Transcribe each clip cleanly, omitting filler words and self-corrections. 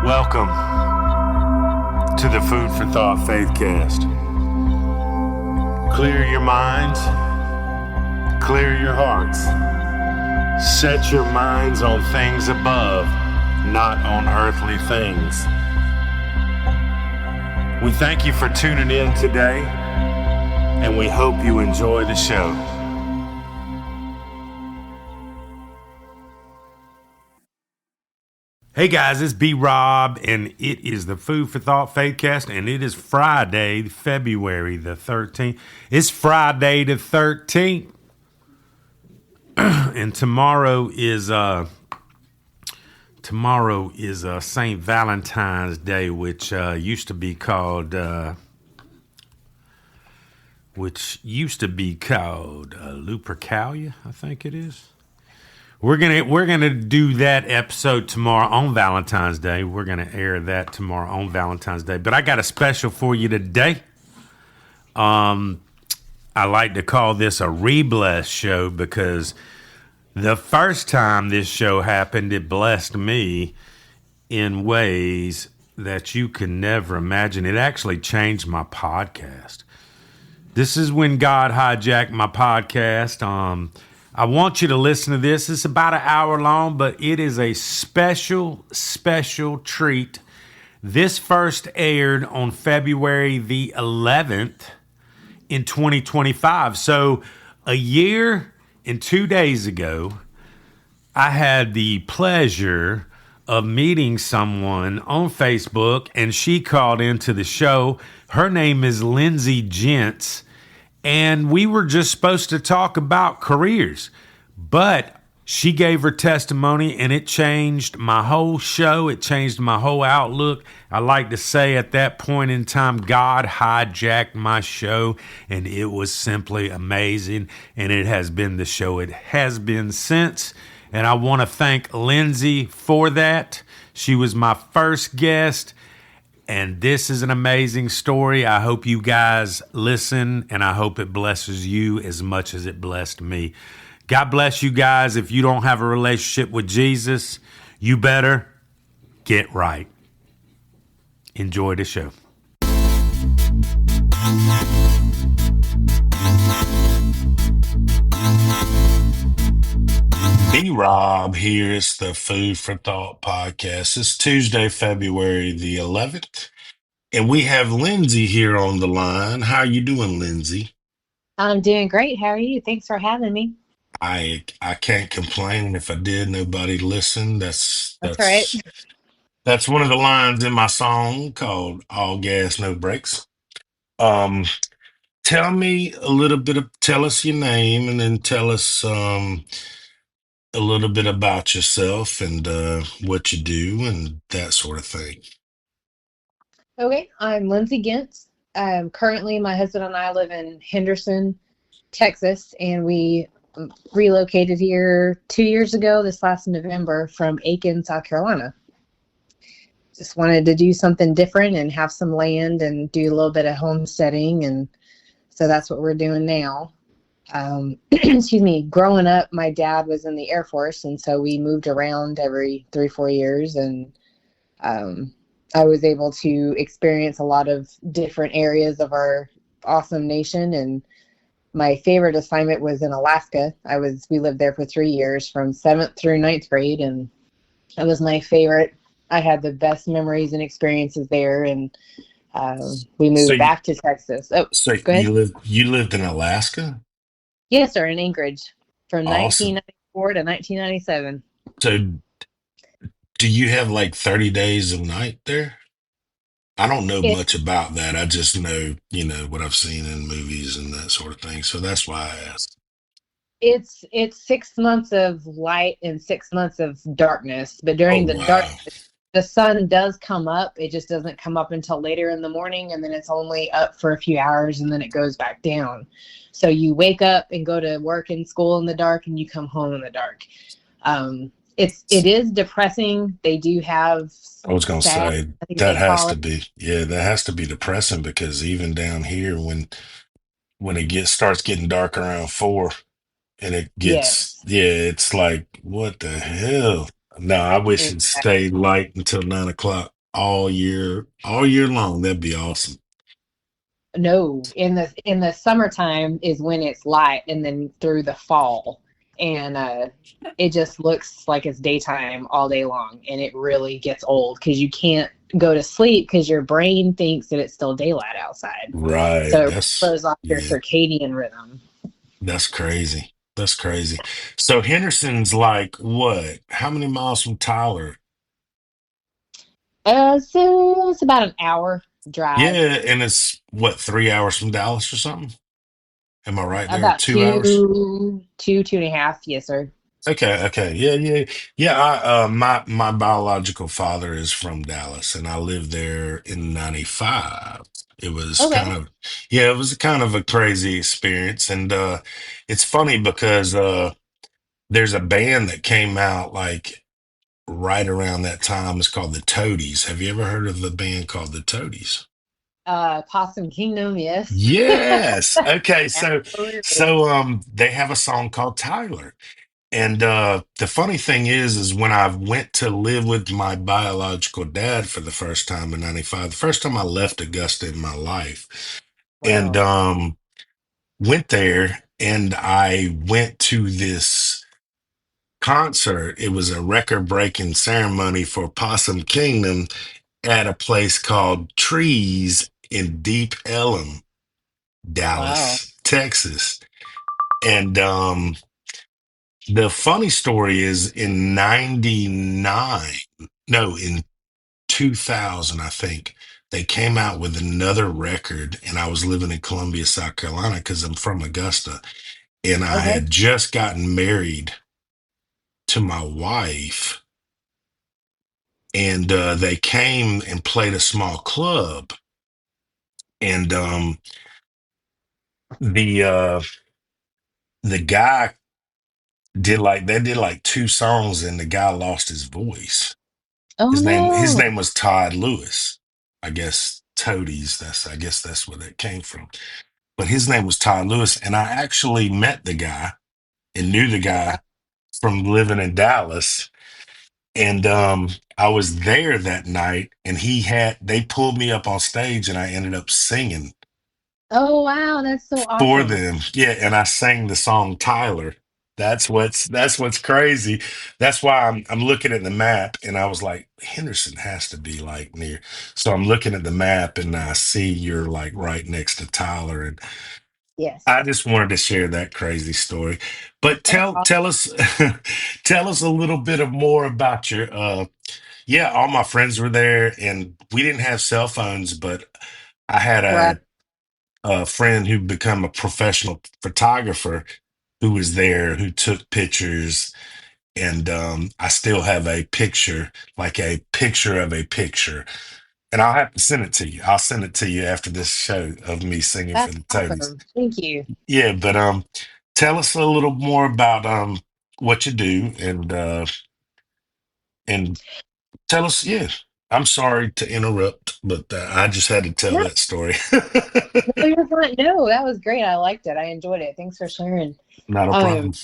Welcome to the Food for Thought Faithcast. Clear your minds, clear your hearts. Set your minds on things above, not on earthly things. We thank you for tuning in today, and we hope you enjoy the show. Hey guys, it's B-Rob, and it is the Food for Thought Faithcast, and it is Friday, February the 13th. It's Friday the 13th, and tomorrow is St. Valentine's Day, which used to be called Lupercalia, I think it is. We're gonna do that episode tomorrow on Valentine's Day. We're gonna air that tomorrow on Valentine's Day. But I got a special for you today. I like to call this a re-bless show because the first time this show happened, it blessed me in ways that you can never imagine. It actually changed my podcast. This is when God hijacked my podcast. I want you to listen to this. It's about an hour long, but it is a special, special treat. This first aired on February the 11th in 2025. So a year and 2 days ago, I had the pleasure of meeting someone on Facebook, and she called into the show. Her name is Lindsay Gents. And we were just supposed to talk about careers, but she gave her testimony and it changed my whole show. It changed my whole outlook. I like to say at that point in time, God hijacked my show, and it was simply amazing. And it has been the show it has been since. And I want to thank Lindsay for that. She was my first guest. And this is an amazing story. I hope you guys listen, and I hope it blesses you as much as it blessed me. God bless you guys. If you don't have a relationship with Jesus, you better get right. Enjoy the show. B-Rob here. It's the Food for Thought podcast. It's Tuesday, February the 11th, and we have Lindsay here on the line. How are you doing, Lindsay? I'm doing great. How are you? Thanks for having me. I can't complain. If I did, nobody listened. That's That's right. that's that's one of the lines in my song called "All Gas, No Brakes." Um, tell us your name, and then tell us a little bit about yourself and what you do and that sort of thing. Okay, I'm Lindsay Gintz. Currently, my husband and I live in Henderson, Texas, and we relocated here 2 years ago, this last November, from Aiken, South Carolina. Just wanted to do something different and have some land and do a little bit of homesteading, and so that's what we're doing now. Excuse me, growing up, my dad was in the Air Force, and so we moved around every 3-4 years, and I was able to experience a lot of different areas of our awesome nation. And my favorite assignment was in Alaska. We lived there for 3 years, from 7th through 9th grade, and that was my favorite. I had the best memories and experiences there, and we So moved you, back to Texas. Oh, so go ahead. you lived in Alaska? Yes, sir, in Anchorage from Awesome. 1994 to 1997. So do you have like 30 days of night there? I don't know It, much about that. I just know, what I've seen in movies and that sort of thing. So that's why I asked. it's 6 months of light and 6 months of darkness, but Oh, during the dark, wow. the sun does come up. It just doesn't come up until later in the morning, and then it's only up for a few hours, and then it goes back down. So you wake up and go to work and school in the dark, and you come home in the dark. It is depressing. They do have I was gonna sad, say I think that they has call to it. be, yeah, that has to be depressing because even down here when it gets starts getting dark around 4 and it gets, Yes. yeah, it's like, what the hell? No, I wish it stayed light until 9 o'clock. all year long. That'd be awesome. No, in the summertime is when it's light, and then through the fall, and it just looks like it's daytime all day long, and it really gets old because you can't go to sleep because your brain thinks that it's still daylight outside, Right. so it throws off your Yeah, circadian rhythm. that's crazy. That's crazy. So Henderson's like what? How many miles from Tyler? So it's about an hour drive, Yeah, and it's what, 3 hours from Dallas or something? Am I right there? about 2 hours? two and a half. Yes, sir. Okay, okay. Yeah, yeah. Yeah, my biological father is from Dallas and I lived there in 95. It was Okay. kind of yeah, it was kind of a crazy experience. And it's funny because there's a band that came out like right around that time. It's called the Toadies. Have you ever heard of the band called the Toadies? Possum Kingdom, yes. Yes. Okay, Absolutely. they have a song called Tyler. And the funny thing is when I went to live with my biological dad for the first time in 95, the first time I left Augusta in my life, and Wow. went there and I went to this concert. It was a record breaking ceremony for Possum Kingdom at a place called Trees in Deep Ellum, Wow. Dallas, Texas. And the funny story is in 99, no, in 2000, I think, they came out with another record. And I was living in Columbia, South Carolina, because I'm from Augusta. And I Okay. had just gotten married to my wife. And they came and played a small club. And the the guy they did like two songs and the guy lost his voice. Oh His no. name was Todd Lewis. I guess Toadies, I guess that's where that came from. But his name was Todd Lewis, and I actually met the guy and knew the guy from living in Dallas. And I was there that night and they pulled me up on stage and I ended up singing Oh wow, that's so for awesome. them. Yeah, and I sang the song Tyler. That's what's crazy. That's why I'm looking at the map and I was like, Henderson has to be like near. So I'm looking at the map and I see you're like right next to Tyler. And Yes. I just wanted to share that crazy story. But That's tell us tell us a little bit of more about your yeah, all my friends were there and we didn't have cell phones, but I had right. a friend who become a professional photographer who was there who took pictures and I still have a picture, like a picture of a picture. And I'll have to send it to you. I'll send it to you after this show of me singing for That's the Toadies. awesome. Thank you. Yeah, but tell us a little more about what you do and tell us, yeah. I'm sorry to interrupt, but I just had to tell No, that story. no, you're fine. No, that was great. I liked it. I enjoyed it. Thanks for sharing. Not a Um, problem.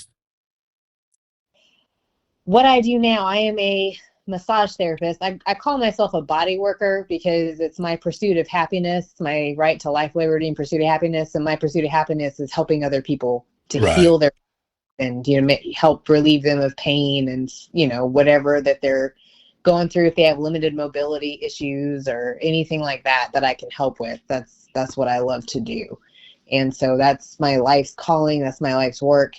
what I do now, I am a massage therapist. I call myself a body worker because it's my pursuit of happiness, my right to life, liberty, and pursuit of happiness. And my pursuit of happiness is helping other people to Right. heal their and help relieve them of pain and whatever that they're going through, if they have limited mobility issues or anything like that that I can help with. That's what I love to do, and so that's my life's calling. That's my life's work.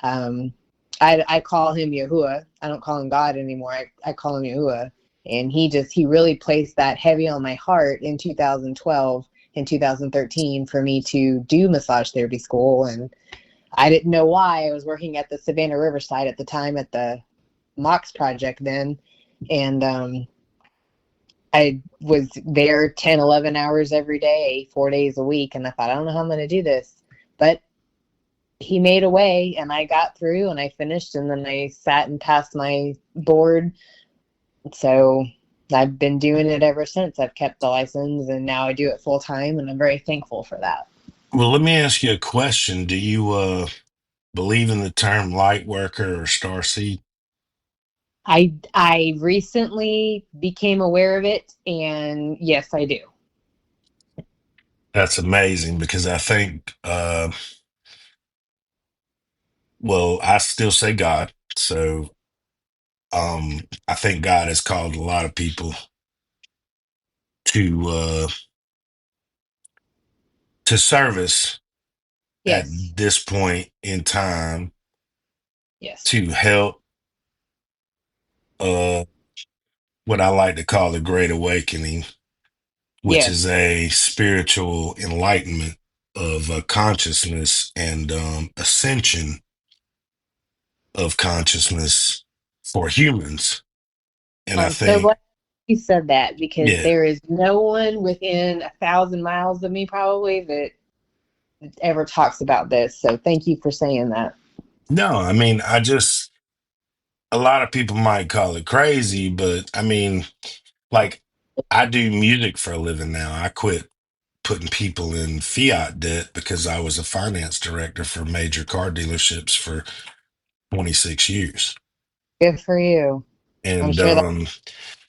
um I call him Yahuwah. I don't call him God anymore. I call him Yahuwah. And he really placed that heavy on my heart in 2012 and 2013 for me to do massage therapy school. And I didn't know why. I was working at the Savannah Riverside at the time at the Mox project then. And I was there 10, 11 hours every day, 4 days a week. And I thought, I don't know how I'm going to do this. But he made a way and I got through and I finished and then I sat and passed my board. So I've been doing it ever since. I've kept the license and now I do it full time and I'm very thankful for that. Well, let me ask you a question. Do you believe in the term light worker or star seed? I recently became aware of it, and yes, I do. That's amazing because I think, well, I still say God. So I think God has called a lot of people to service at Yes, this point in time yes, to help uh, what I like to call the Great Awakening, which is yes. a spiritual enlightenment of consciousness and ascension of consciousness for humans. And I I'm so think, glad you said that because yeah, there is no one within 1,000 miles of me probably that ever talks about this. So thank you for saying that. no, I mean, a lot of people might call it crazy, but I mean, like, I do music for a living now. I quit putting people in fiat debt because I was a finance director for major car dealerships for 26 years. Good for you. I'm And sure that.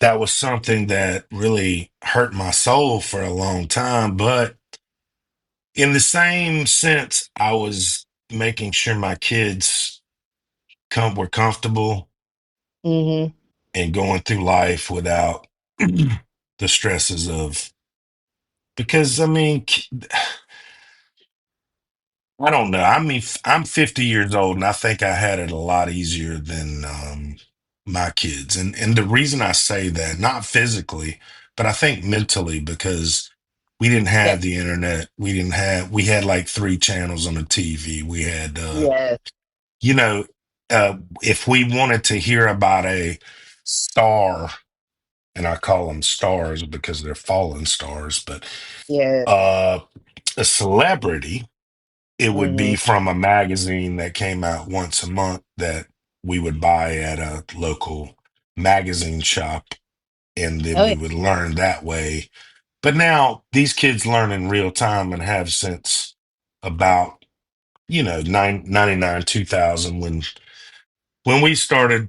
that was something that really hurt my soul for a long time. But in the same sense, I was making sure my kids were comfortable Hmm. and going through life without the stresses of, because I mean, I don't know. I mean, I'm 50 years old, and I think I had it a lot easier than my kids. And the reason I say that, not physically, but I think mentally, because we didn't have Yes. the internet. We had like three channels on the TV. We had, Yes. you know, if we wanted to hear about a star, and I call them stars because they're fallen stars, but Yes. uh, a celebrity, it would Hmm. be from a magazine that came out once a month that we would buy at a local magazine shop, and then Oh, we yeah. would learn that way. But now these kids learn in real time and have since about, 99 2000, when we started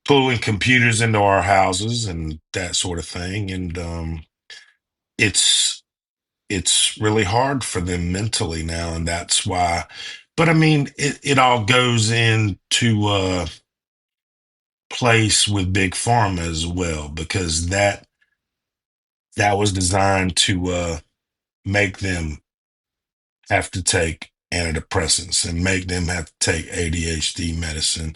pulling computers into our houses and that sort of thing. And it's it's really hard for them mentally now, and that's why. But I mean, it all goes into place with big pharma as well, because that was designed to make them have to take antidepressants and make them have to take ADHD medicine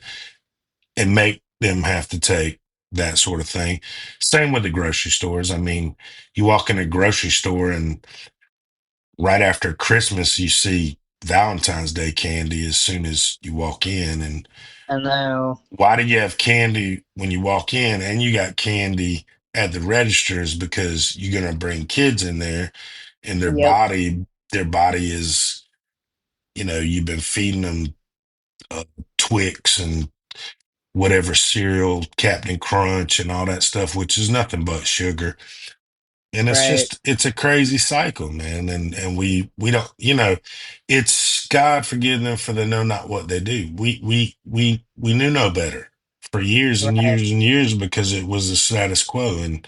and make them have to take that sort of thing. Same with the grocery stores. I mean, you walk in a grocery store, and right after Christmas, you see Valentine's Day candy as soon as you walk in. And I know. why do you have candy when you walk in and you got candy at the registers? Because you're going to bring kids in there, and Yep. their body is, you've been feeding them uh, Twix and whatever cereal, Captain Crunch and all that stuff, which is nothing but sugar. And Right. it's a crazy cycle, man. And we don't, it's God forgive them, for they know not what they do. We knew no better for years and Right. years and years, because it was the status quo. And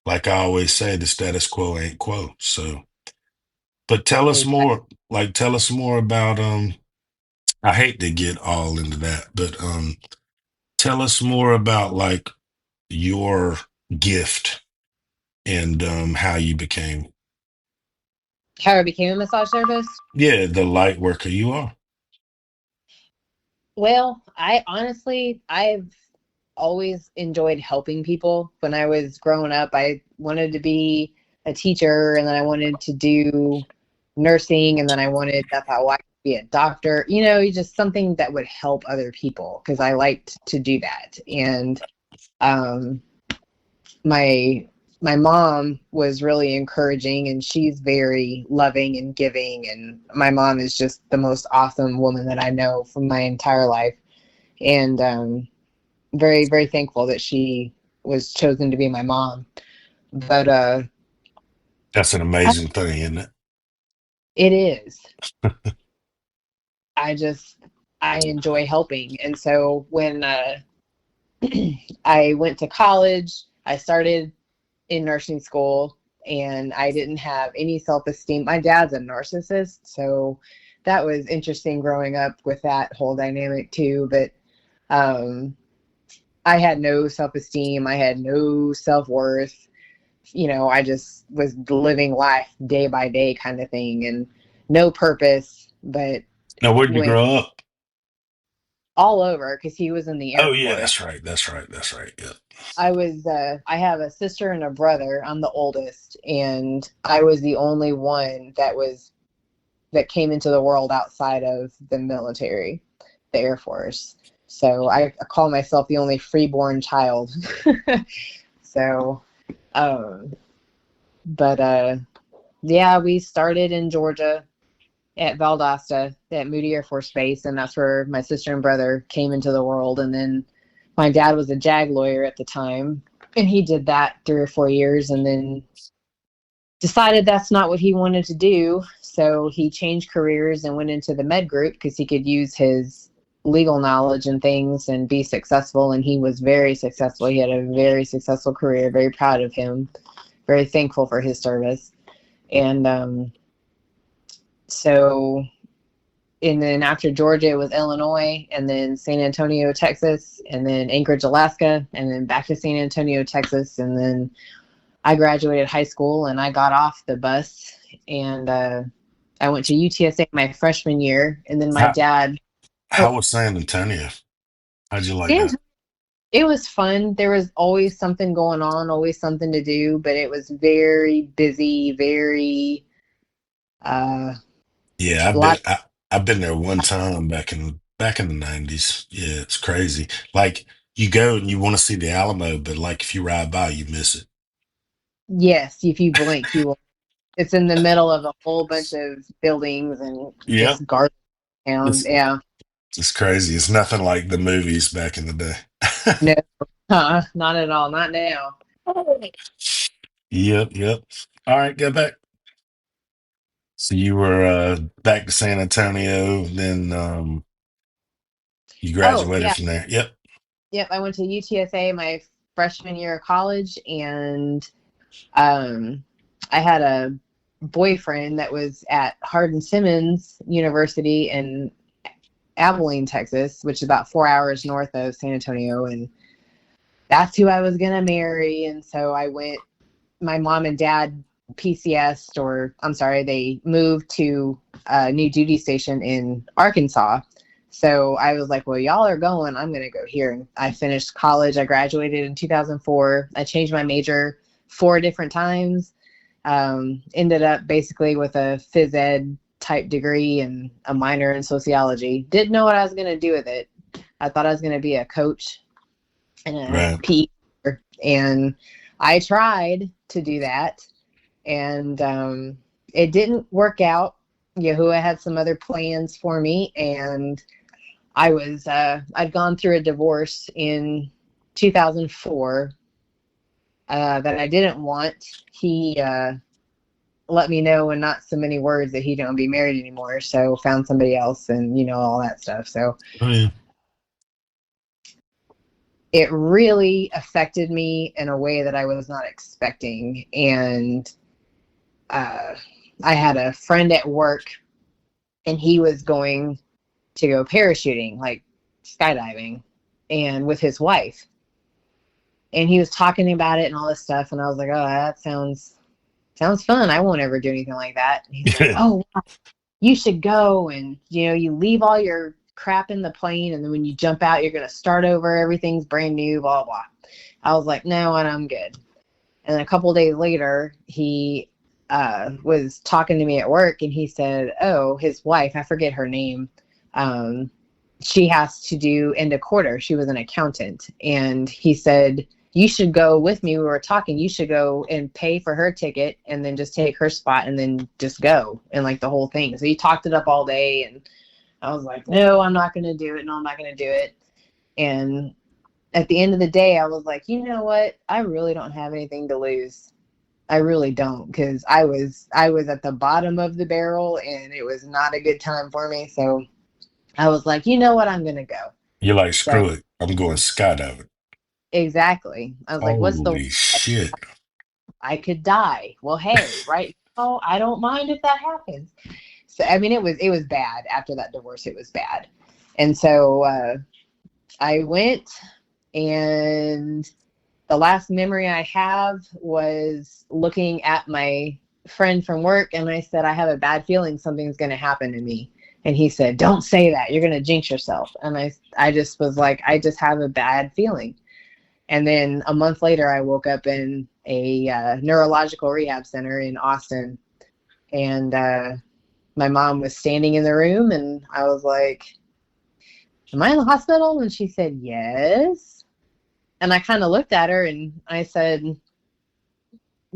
like I always say, the status quo ain't quo. So, but tell us Exactly. more, tell us more about I hate to get all into that, but tell us more about like your gift and how you became, How I became a massage therapist? yeah, the light worker you are. Well, I've always enjoyed helping people. When I was growing up, I wanted to be a teacher, and then I wanted to do nursing, and then I thought, well, I could be a doctor, just something that would help other people because I liked to do that. And um, my my mom was really encouraging, and she's very loving and giving, and my mom is just the most awesome woman that I know from my entire life. And very, very thankful that she was chosen to be my mom. But That's an amazing thing, isn't it? it is. I just I enjoy helping, and so when I went to college. I started in nursing school, and I didn't have any self-esteem. My dad's a narcissist, so that was interesting growing up with that whole dynamic too. But um, I had no self-esteem. I had no self-worth. I just was living life day by day kind of thing, and no purpose. But Now, where'd you went grow up? all over because he was in the Oh Air yeah, Force. that's right. That's right. That's right. Yeah. I have a sister and a brother. I'm the oldest, and I was the only one that came into the world outside of the military, the Air Force. So I call myself the only freeborn child. So, um, but yeah, we started in Georgia at Valdosta at Moody Air Force Base, and that's where my sister and brother came into the world. And then my dad was a JAG lawyer at the time, and he did that 3 or 4 years, and then decided that's not what he wanted to do. So he changed careers and went into the med group because he could use his legal knowledge and things and be successful. And he was very successful. He had a very successful career, very proud of him, very thankful for his service. And so, and then after Georgia, it was Illinois, and then San Antonio, Texas, and then Anchorage, Alaska, and then back to San Antonio, Texas. And then I graduated high school and I got off the bus, and I went to UTSA my freshman year. And then my How dad, how oh, was San Antonio? How'd you like San that? Antonio, it was fun. There was always something going on, always something to do, but it was very busy, very, uh, Yeah, a lot. I've been there one time back in the 90s. Yeah, it's crazy. Like you go and you want to see the Alamo, but like if you ride by, you miss it. Yes, if you blink, you will. It's in the middle of a whole bunch of buildings and Yeah, just garbage town. it's Yeah. it's crazy. It's nothing like the movies back in the day. No, not at all. Not now. Yep, yep. All right, go back. So you were back to San Antonio, then you Oh, graduated yeah. from there. Yep. Yep. I went to UTSA my freshman year of college, and um, I had a boyfriend that was at Hardin Simmons University in Abilene, Texas, which is about 4 hours north of San Antonio. And that's who I was going to marry. And so I went, my mom and dad PCS, or I'm sorry, they moved to a new duty station in Arkansas. So I was like, well, y'all are going, I'm going to go here. And I finished college. I graduated in 2004. I changed my major 4 different times. Ended up basically with a phys ed type degree and a minor in sociology. Didn't know what I was going to do with it. I thought I was going to be a coach and a Right. PE, and I tried to do that, and it didn't work out. Yahuwah had some other plans for me, and I'd gone through a divorce in 2004 that I didn't want. He let me know in not so many words that he don't be married anymore, so found somebody else, and all that stuff. So Oh yeah. it really affected me in a way that I was not expecting. And I had a friend at work, and he was going to go parachuting, like skydiving, and with his wife. And he was talking about it and all this stuff, and I was like, "Oh, that sounds fun. I won't ever do anything like that." And he's like, "Oh, wow, you should go, and you leave all your crap in the plane, and then when you jump out, you're gonna start over. Everything's brand new, blah blah." I was like, "No, and I'm good." And then a couple of days later, he was talking to me at work, and he said, "Oh, his wife, I forget her name, she has to do end of quarter. She was an accountant." And he said, "You should go with me. We were talking. You should go and pay for her ticket and then just take her spot and then just go." And like the whole thing. So he talked it up all day, and I was like, "No, I'm not going to do it. No, I'm not going to do it." And at the end of the day, I was like, you know what? I really don't have anything to lose. I really don't, because I was at the bottom of the barrel, and it was not a good time for me. So I was like, you know what? I'm going to go. You're like, So screw it. I'm going skydiving. exactly. I was like, what's the, Holy shit. I could die. Well, hey, right now, I don't mind if that happens. So, I mean, it was bad after that divorce. It was bad. And so, I went, and the last memory I have was looking at my friend from work, and I said, I have a bad feeling something's going to happen to me. And he said, don't say that. You're going to jinx yourself. And I just was like, I just have a bad feeling. And then a month later, I woke up in a neurological rehab center in Austin. And my mom was standing in the room, and I was like, am I in the hospital? And she said, yes. And I kind of looked at her, and I said,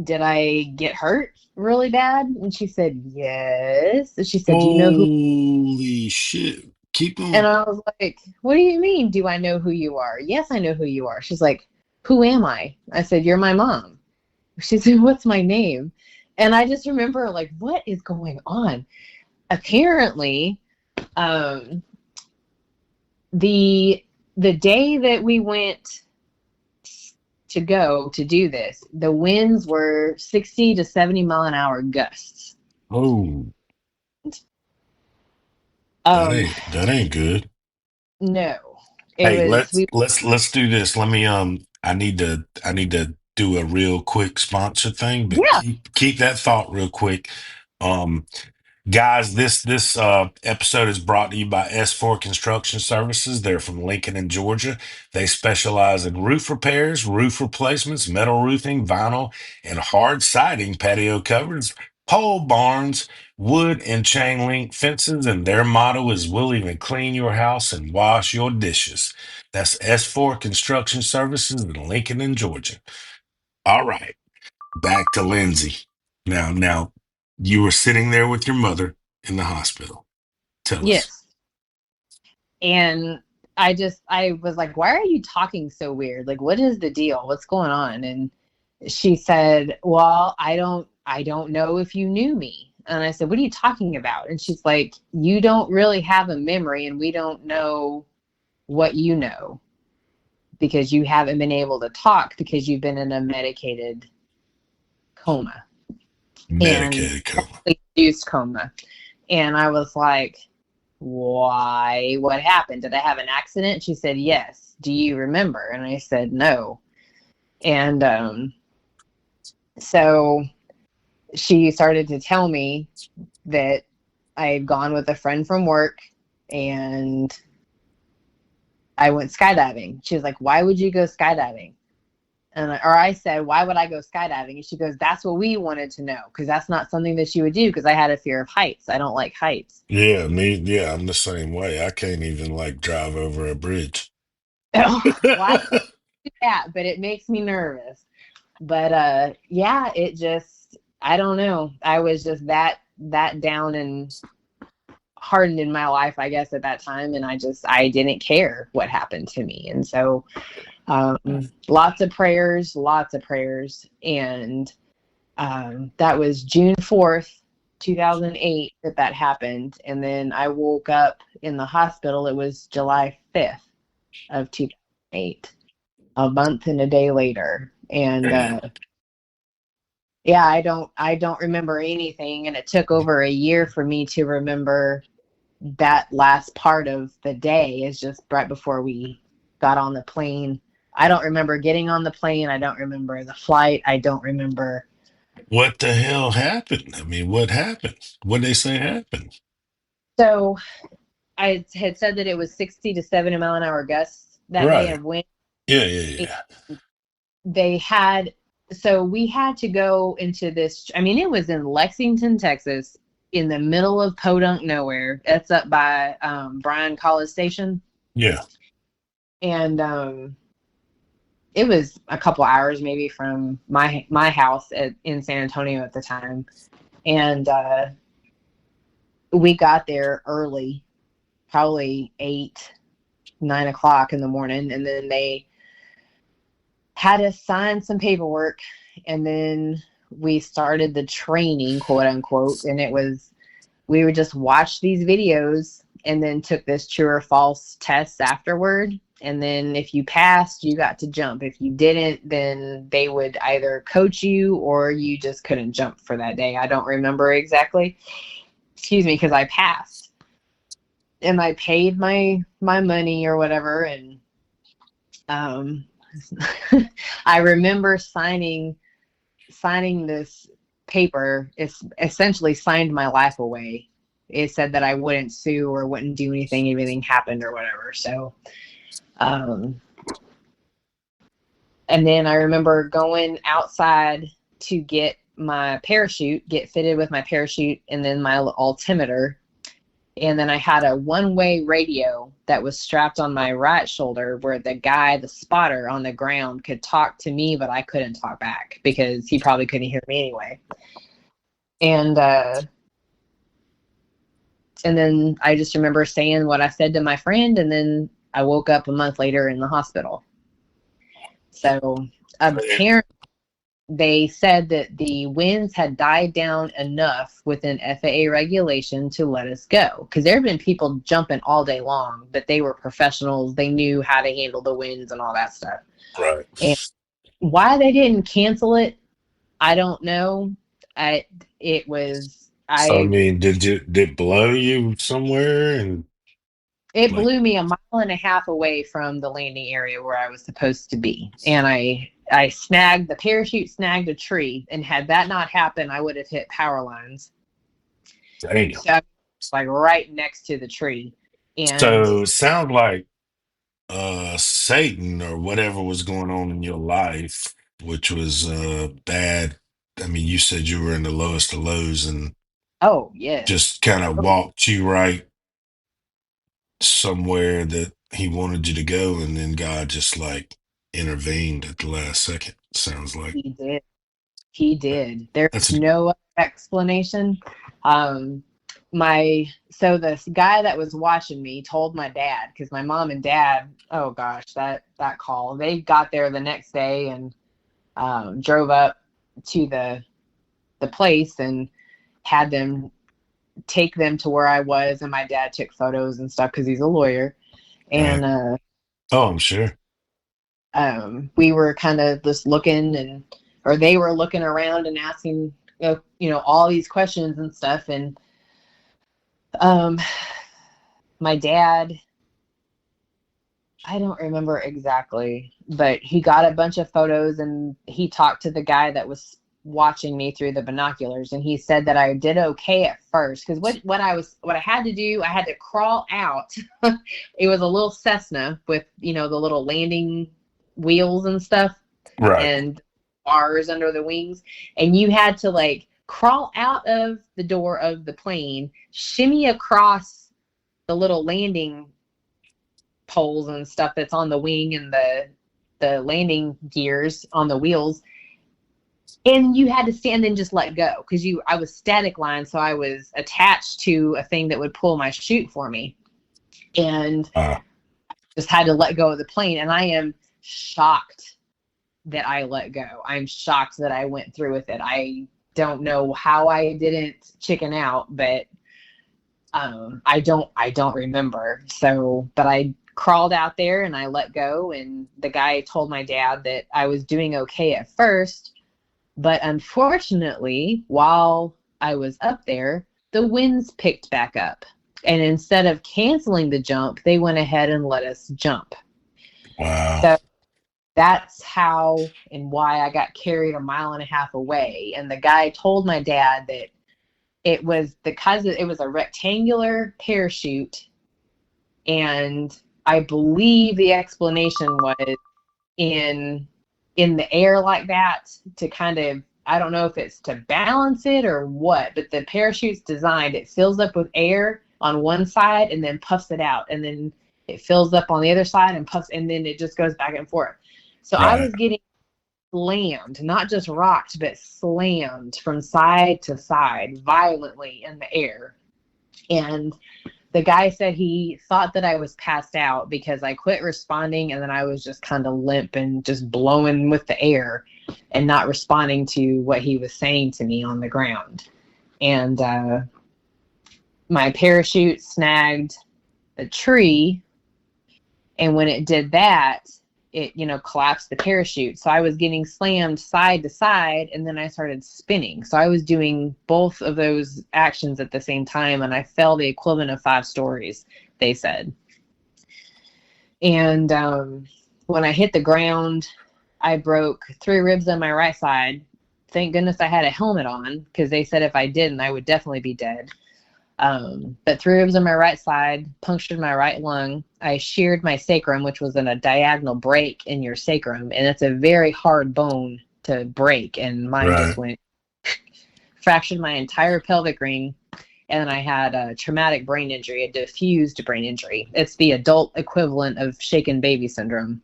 did I get hurt really bad? And she said, yes. And she said, do you know who? Holy shit. Keep And going. I was like, what do you mean? Do I know who you are? Yes, I know who you are. She's like, who am I? I said, you're my mom. She said, what's my name? And I just remember, like, what is going on? Apparently, the day that we went to go to do this, the winds were 60 to 70 mile an hour gusts. Oh, Um, that ain't good. no, it Hey, was, we, let's do this. Let me I need to do a real quick sponsor thing, but yeah, keep that thought real quick. Um Guys, this episode is brought to you by S4 Construction Services. They're from Lincoln in Georgia. They specialize in roof repairs, roof replacements, metal roofing, vinyl, and hard siding, patio covers, pole barns, wood and chain link fences, and their motto is we'll even clean your house and wash your dishes. That's S4 Construction Services in Lincoln in Georgia. All right, back to Lindsay. Now, you were sitting there with your mother in the hospital. Tell us. yes. And I was like, why are you talking so weird? Like, what is the deal? What's going on? And she said, well, I don't know if you knew me. And I said, what are you talking about? And she's like, you don't really have a memory, and we don't know what you know because you haven't been able to talk because you've been in a medicated coma and Medicated coma. induced coma. And I was like, why? What happened? Did I have an accident? She said, yes. Do you remember? And I said, no. And so she started to tell me that I had gone with a friend from work and I went skydiving. She was like, why would you go skydiving? Or I said, why would I go skydiving? And she goes, that's what we wanted to know, because that's not something that she would do, because I had a fear of heights. I don't like heights. Yeah, I'm the same way. I can't even like drive over a bridge. Well, I do that, but it makes me nervous. But yeah, it just, I don't know. I was just that down and hardened in my life, I guess, at that time. And I didn't care what happened to me. And so lots of prayers. And that was June 4th, 2008 that happened. And then I woke up in the hospital. It was July 5th of 2008, a month and a day later. And yeah, I don't remember anything. And it took over a year for me to remember that last part of the day. Is just right before we got on the plane. I don't remember getting on the plane. I don't remember the flight. I don't remember. What the hell happened? I mean, what happened? What they say happened? So I had said that it was 60 to 70 mile an hour gusts that day Right. of wind. Yeah. They had, so we had to go into this. I mean, it was in Lexington, Texas, in the middle of podunk nowhere. It's up by Bryan College Station. Yeah. And it was a couple hours maybe from my house in San Antonio at the time. And we got there early, probably 8-9 o'clock in the morning. And then they had us sign some paperwork. And then we started the training, quote unquote. And we would just watch these videos and then took this true or false test afterward. And then if you passed, you got to jump. If you didn't, then they would either coach you or you just couldn't jump for that day. I don't remember exactly. Excuse me, because I passed. And I paid my money or whatever. And I remember signing this paper. It's essentially signed my life away. It said that I wouldn't sue or wouldn't do anything if anything happened or whatever. So, and then I remember going outside to get my parachute, get fitted with my parachute and then my altimeter. And then I had a one-way radio that was strapped on my right shoulder where the guy, the spotter on the ground, could talk to me, but I couldn't talk back because he probably couldn't hear me anyway. And then I just remember saying what I said to my friend, and then I woke up a month later in the hospital. So apparently they said that the winds had died down enough within FAA regulation to let us go. Because there have been people jumping all day long, but they were professionals. They knew how to handle the winds and all that stuff. Right. And why they didn't cancel it, I don't know. I mean, did it blow you somewhere? And it like, blew me a mile and a half away from the landing area where I was supposed to be. And I snagged, the parachute snagged a tree. And had that not happened, I would have hit power lines. dang. So I was like right next to the tree. And So it sounded like Satan or whatever was going on in your life, which was bad. I mean, you said you were in the lowest of lows and oh, yes. just kind of walked you right somewhere that he wanted you to go, and then God just like intervened at the last second. Sounds like He did. that's There's no explanation. So this guy that was watching me told my dad, because my mom and dad, oh gosh, that call, they got there the next day and drove up to the place and had them take them to where I was, and my dad took photos and stuff because he's a lawyer. And oh, I'm sure. we were kind of just looking, or they were looking around and asking, all these questions and stuff. And my dad, I don't remember exactly, but he got a bunch of photos and he talked to the guy that was watching me through the binoculars, and he said that I did okay at first, because what I had to do, I had to crawl out. It was a little Cessna with the little landing wheels and stuff, Right. and bars under the wings, and you had to like crawl out of the door of the plane, shimmy across the little landing poles and stuff that's on the wing and the landing gears on the wheels. And you had to stand and just let go because I was static line, so I was attached to a thing that would pull my chute for me, and just had to let go of the plane. And I am shocked that I let go. I'm shocked that I went through with it. I don't know how I didn't chicken out, but I don't remember. So, but I crawled out there and I let go, and the guy told my dad that I was doing okay at first. But unfortunately, while I was up there, the winds picked back up. And instead of canceling the jump, they went ahead and let us jump. Wow. So that's how and why I got carried a mile and a half away. And the guy told my dad that it was because it was a rectangular parachute. And I believe the explanation was in the air like that to kind of, I don't know if it's to balance it or what, but the parachute's designed, it fills up with air on one side and then puffs it out, and then it fills up on the other side and puffs, and then it just goes back and forth. So Right. I was getting slammed, not just rocked, but slammed from side to side violently in the air. And the guy said he thought that I was passed out because I quit responding, and then I was just kind of limp and just blowing with the air and not responding to what he was saying to me on the ground. And my parachute snagged a tree, And when it did that, it, collapsed the parachute. So I was getting slammed side to side, and then I started spinning. So I was doing both of those actions at the same time, and I fell the equivalent of 5 stories, they said. And when I hit the ground, I broke 3 ribs on my right side. Thank goodness I had a helmet on, because they said if I didn't, I would definitely be dead. But 3 ribs on my right side, punctured my right lung. I sheared my sacrum, which was in a diagonal break in your sacrum. And it's a very hard bone to break. And mine just went, fractured my entire pelvic ring. And I had a traumatic brain injury, a diffused brain injury. It's the adult equivalent of shaken baby syndrome.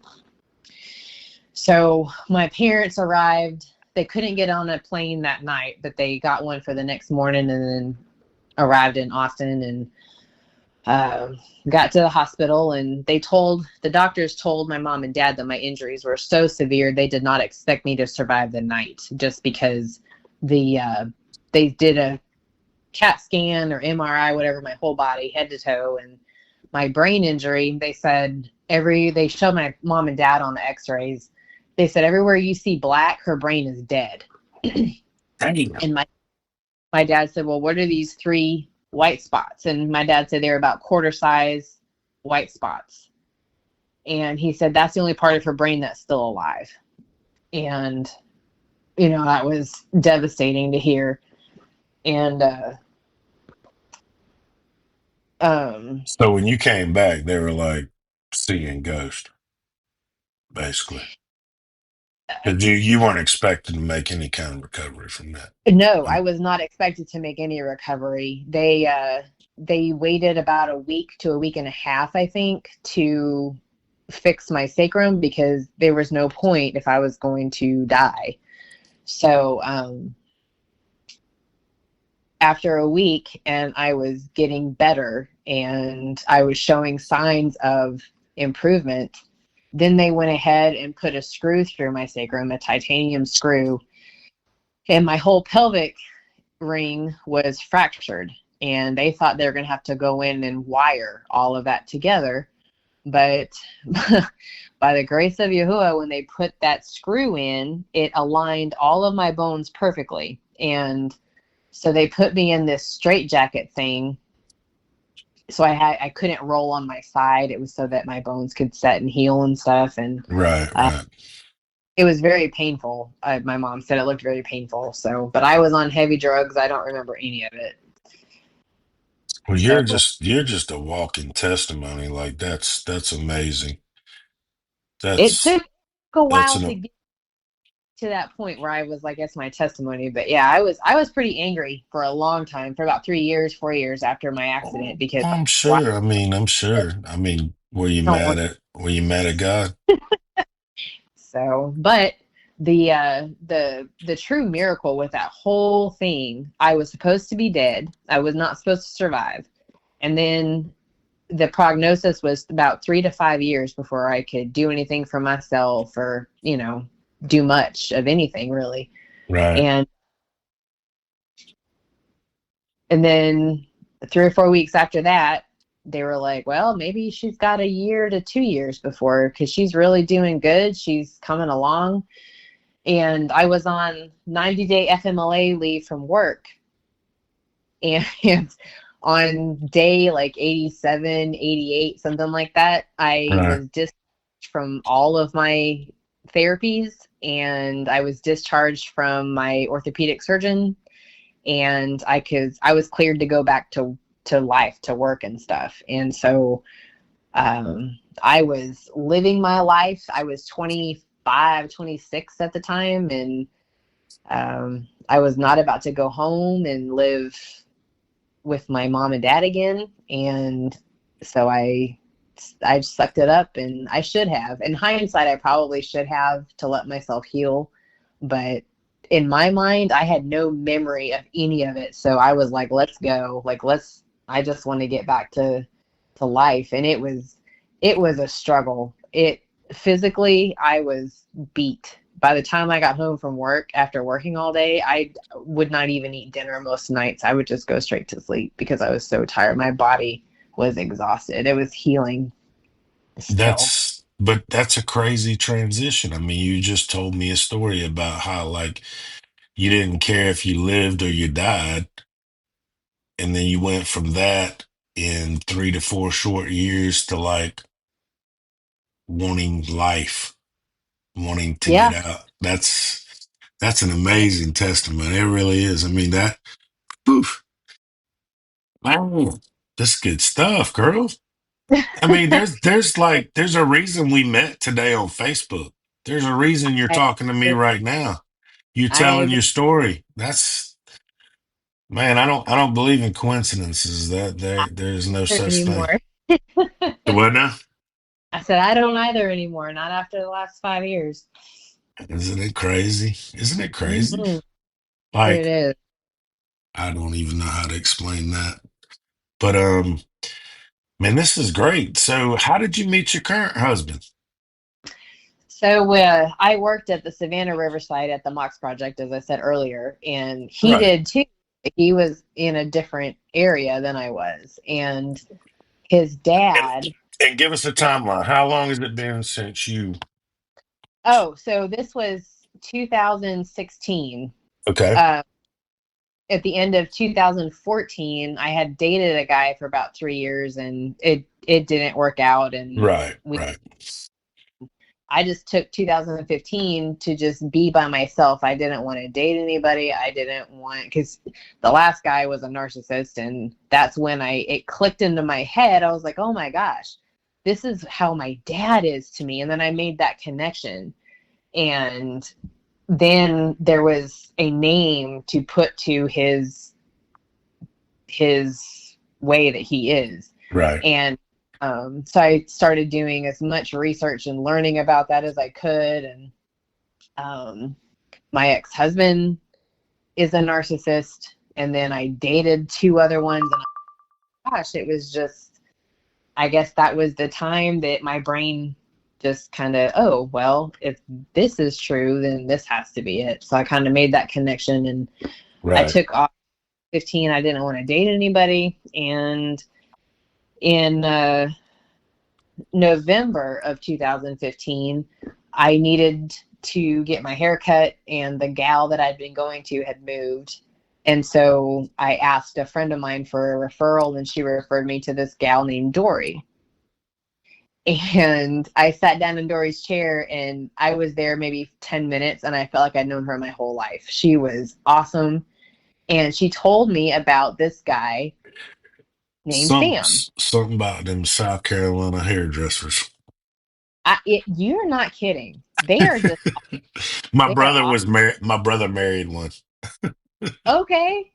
So my parents arrived. They couldn't get on a plane that night, but they got one for the next morning, and then arrived in Austin and got to the hospital. And the doctors told my mom and dad that my injuries were so severe they did not expect me to survive the night, just because they did a CAT scan or MRI, whatever, my whole body, head to toe. And my brain injury, they said they showed my mom and dad on the x-rays. They said everywhere you see black, her brain is dead. And my dad said, well, what are these 3 white spots? And my dad said they're about quarter size white spots. And he said, that's the only part of her brain that's still alive. And, that was devastating to hear. And, So when you came back, they were like seeing ghosts, basically. Because you weren't expected to make any kind of recovery from that. no, I was not expected to make any recovery. They waited about a week to a week and a half, I think, to fix my sacrum, because there was no point if I was going to die. So, after a week, and I was getting better and I was showing signs of improvement, then they went ahead and put a screw through my sacrum, a titanium screw, and my whole pelvic ring was fractured. And they thought they were going to have to go in and wire all of that together. But by the grace of Yahuwah, when they put that screw in, it aligned all of my bones perfectly. And so they put me in this straitjacket thing. So I couldn't roll on my side. It was so that my bones could set and heal and stuff. And Right. it was very painful. My mom said it looked very painful. So, but I was on heavy drugs. I don't remember any of it. Well, you're just a walking testimony. Like that's amazing. It took a That's while to get to that point where I was, I guess, my testimony. But yeah, I was pretty angry for a long time, for about 3 years, 4 years after my accident, because I'm sure. I'm sure. Were you mad at God? So, but the true miracle with that whole thing, I was supposed to be dead. I was not supposed to survive. And then the prognosis was about 3 to 5 years before I could do anything for myself, or, do much of anything really. Right. And then 3 or 4 weeks after that, they were like, well, maybe she's got 1 year to 2 years before, because she's really doing good. She's coming along. And I was on 90-day FMLA leave from work. And on day like 87, 88, something like that, I was discharged from all of my therapies, and I was discharged from my orthopedic surgeon, and I was cleared to go back to life, to work and stuff. And so I was living my life. I was 25, 26 at the time, and I was not about to go home and live with my mom and dad again. And so I sucked it up, and I should have. In hindsight, I probably should have, to let myself heal. But in my mind, I had no memory of any of it. So I was like, let's go. I just want to get back to life. And it was a struggle. Physically, I was beat. By the time I got home from work, after working all day, I would not even eat dinner most nights. I would just go straight to sleep because I was so tired. My body was exhausted. It was healing. still. But that's a crazy transition. I mean, you just told me a story about how like you didn't care if you lived or you died, and then you went from that in 3 to 4 short years to like wanting life, wanting to get Yeah. out. That's an amazing testament. It really is. I mean that. Poof, man, that's good stuff, girl. I mean, there's a reason we met today on Facebook. There's a reason you're I talking to me right now. You I telling your story. That's man, I don't believe in coincidences. That there's no don't such thing. anymore. What now? I said I don't either anymore. Not after the last 5 years. Isn't it crazy? Isn't it crazy? Hmm. It Like, is. I don't even know how to explain that. But man, this is great. So how did you meet your current husband? So I worked at the Savannah Riverside at the Mox Project, as I said earlier, and he Right. did too. He was in a different area than I was, and his And, dad. and give us a timeline. How long has it been since you Oh, so this was 2016. Okay. Uh, at the end of 2014, I had dated a guy for about 3 years, and it didn't work out, and Right, right. I just took 2015 to just be by myself. I didn't want to date anybody. I didn't want, because the last guy was a narcissist, and that's when it clicked into my head. I was like, oh my gosh, this is how my dad is to me. And then I made that connection. And then there was a name to put to his way that he is. Right. And so I started doing as much research and learning about that as I could. And my ex-husband is a narcissist. And then I dated 2 other ones. And gosh, it was just, I guess that was the time that my brain just kind of, oh, well, if this is true, then this has to be it. So I kind of made that connection, and I Right. took off 15. I didn't want to date anybody. And in November of 2015, I needed to get my hair cut, and the gal that I'd been going to had moved. And so I asked a friend of mine for a referral, and she referred me to this gal named Dory. And I sat down in Dory's chair, and I was there maybe 10 minutes, and I felt like I'd known her my whole life. She was awesome. And she told me about this guy named Sam. Something about them South Carolina hairdressers. You're not kidding. They are just, My they are brother awesome. was married. My brother married one. Okay.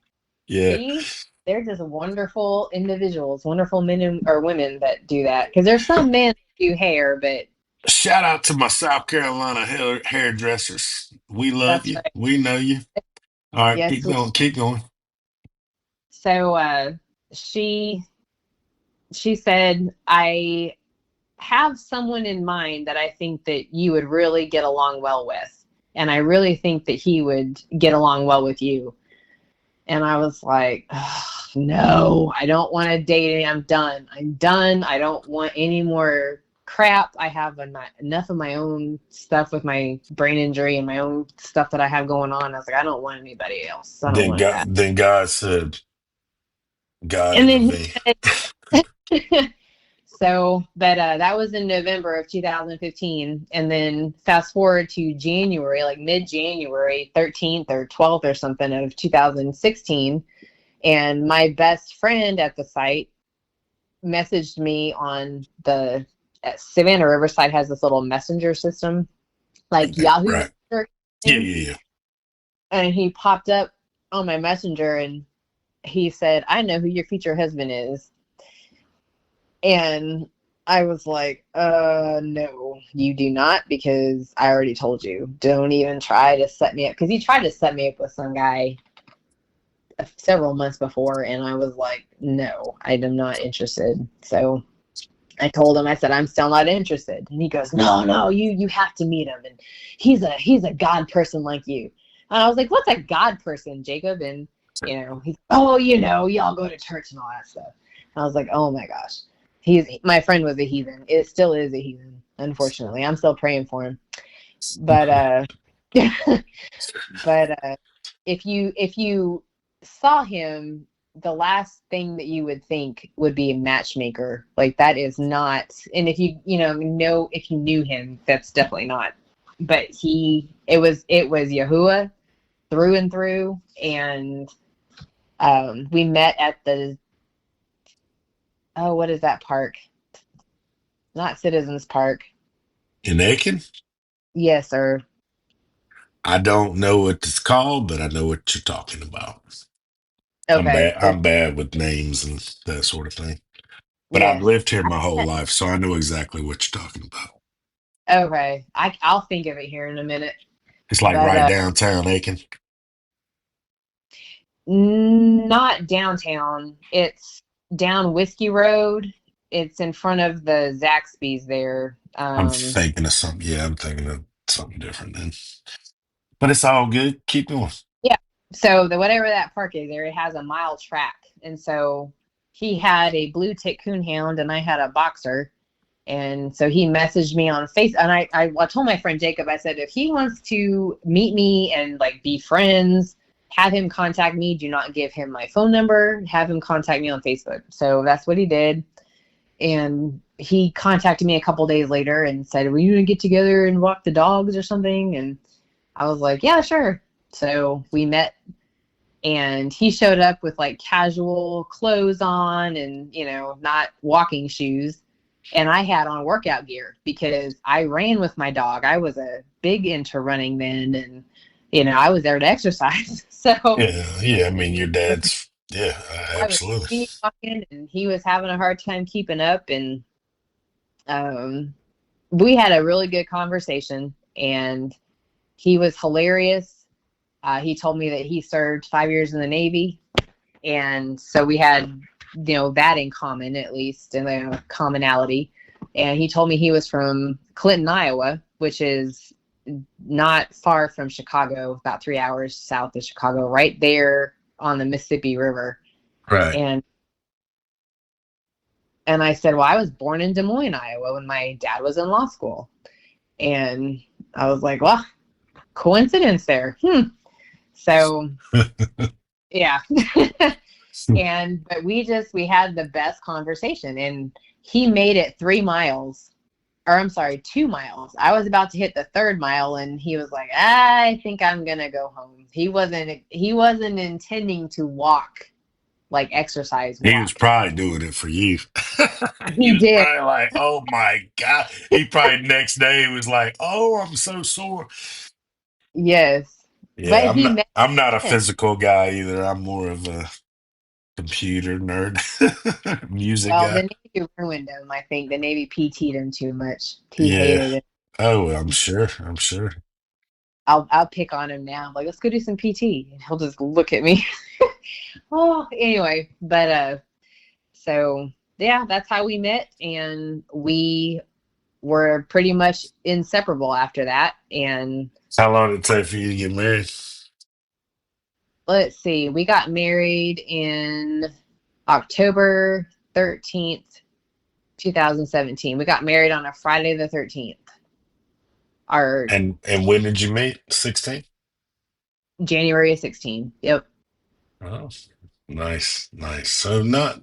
Yeah. See, they're just wonderful individuals, wonderful men or women that do that. Because there's some men that do hair, but Shout out to my South Carolina hairdressers. We love that's you. right. We know you. All right, Yes. keep going. Keep going. So she said, I have someone in mind that I think that you would really get along well with. And I really think that he would get along well with you. And I was like, oh, no, I don't want to date him. I'm done. I'm done. I don't want any more crap. I have enough of my own stuff with my brain injury and my own stuff that I have going on. I was like, I don't want anybody else. I don't want that. Then God said, God And then intervened. he said, so, but that was in November of 2015. And then fast forward to January, like mid-January, 13th or 12th or something of 2016. And my best friend at the site messaged me on the Savannah Riverside has this little messenger system, like Yahoo Right. Messenger Yeah, thing. yeah. And he popped up on my messenger, and he said, I know who your future husband is. And I was like, no, you do not, because I already told you. Don't even try to set me up. Because he tried to set me up with some guy several months before, and I was like, no, I am not interested. So I told him, I said, I'm still not interested. And he goes, no, you have to meet him. And he's a God person like you. And I was like, what's a God person, Jacob? And, he's, y'all go to church and all that stuff. And I was like, oh my gosh. My friend was a heathen. It still is a heathen, unfortunately. I'm still praying for him. But but if you saw him, the last thing that you would think would be a matchmaker. Like that is not. And if you if you knew him, that's definitely not. But it was Yahuwah through and through. And we met at the, what is that park? Not Citizens Park. In Aiken? Yes, sir. I don't know what it's called, but I know what you're talking about. I'm Okay. bad. I'm bad with names and that sort of thing. But I've Yes. lived here my whole life, so I know exactly what you're talking about. Okay. I'll think of it here in a minute. It's like But right downtown Aiken. not downtown. It's down Whiskey Road. It's in front of the Zaxby's there. I'm thinking of something. Yeah, I'm thinking of something different then. But it's all good. Keep going. Yeah. So whatever that park is there, it has a mile track. And so he had a blue tick coonhound and I had a boxer. And so he messaged me on Facebook, and I told my friend Jacob, I said, if he wants to meet me and like be friends, have him contact me. Do not give him my phone number. Have him contact me on Facebook. So that's what he did. And he contacted me a couple days later and said, "Were you gonna get together and walk the dogs or something?" And I was like, "Yeah, sure." So we met, and he showed up with like casual clothes on and not walking shoes. And I had on workout gear because I ran with my dog. I was a big into running then, and I was there to exercise. So Yeah. I mean, your dad's. Yeah, I was absolutely. speed walking, and he was having a hard time keeping up. And we had a really good conversation, and he was hilarious. He told me that he served 5 years in the Navy, and so we had that in common, at least, and a commonality. And he told me he was from Clinton, Iowa, which is not far from Chicago, about 3 hours south of Chicago, right there on the Mississippi River. Right. And I said, well, I was born in Des Moines, Iowa, when my dad was in law school. And I was like, well, coincidence there. So yeah. But we had the best conversation, and he made it 3 miles, or I'm sorry, 2 miles. I was about to hit the 3rd mile, and he was like, I think I'm going to go home. He wasn't intending to walk, like exercise walk. He was probably doing it for you. He He was did. probably like, oh my God. He probably next day was like, oh, I'm so sore. Yes. Yeah, But he met I'm not a him. physical guy either. I'm more of a computer nerd, music Well, guy. the Navy ruined him. I think the Navy PT'd him too much. He Yeah. hated it. Oh, I'm sure. I'm sure. I'll pick on him now. Like, let's go do some PT. And he'll just look at me. Oh, anyway, but so yeah, that's how we met, and we were pretty much inseparable after that. And How long did it take for you to get married? let's see, we got married in October 13th, 2017. We got married on a Friday the 13th. Our And when did you meet? 16? January of 16. Yep. Oh, nice, nice. So not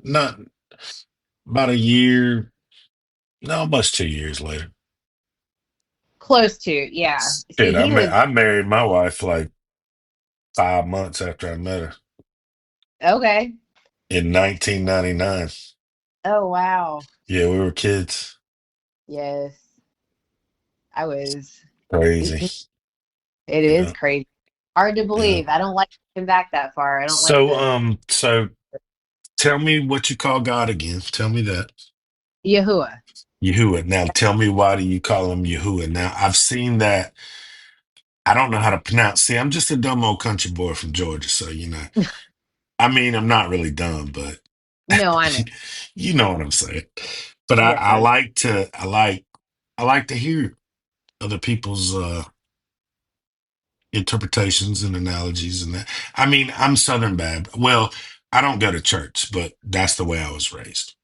about a year, no, almost 2 years later. Close to, yeah. Shit, See, he was I married my wife like 5 months after I met her okay. in 1999. Oh, wow. Yeah, we were kids. Yes. I was Crazy. 18. It is Yeah, crazy. Hard to yeah. believe. I don't like looking back that far. I don't like So, the so tell me what you call God again. Tell me that. Yahuwah. Yahuwah. Now, tell me why do you call him Yahuwah? Now, I've seen that. I don't know how to pronounce. See, I'm just a dumb old country boy from Georgia, so I mean, I'm not really dumb, but No, I know. you know what I'm saying. But Yes, I sir. like to I like to hear other people's interpretations and analogies and that. I mean, I'm Southern Baptist. Well, I don't go to church, but that's the way I was raised.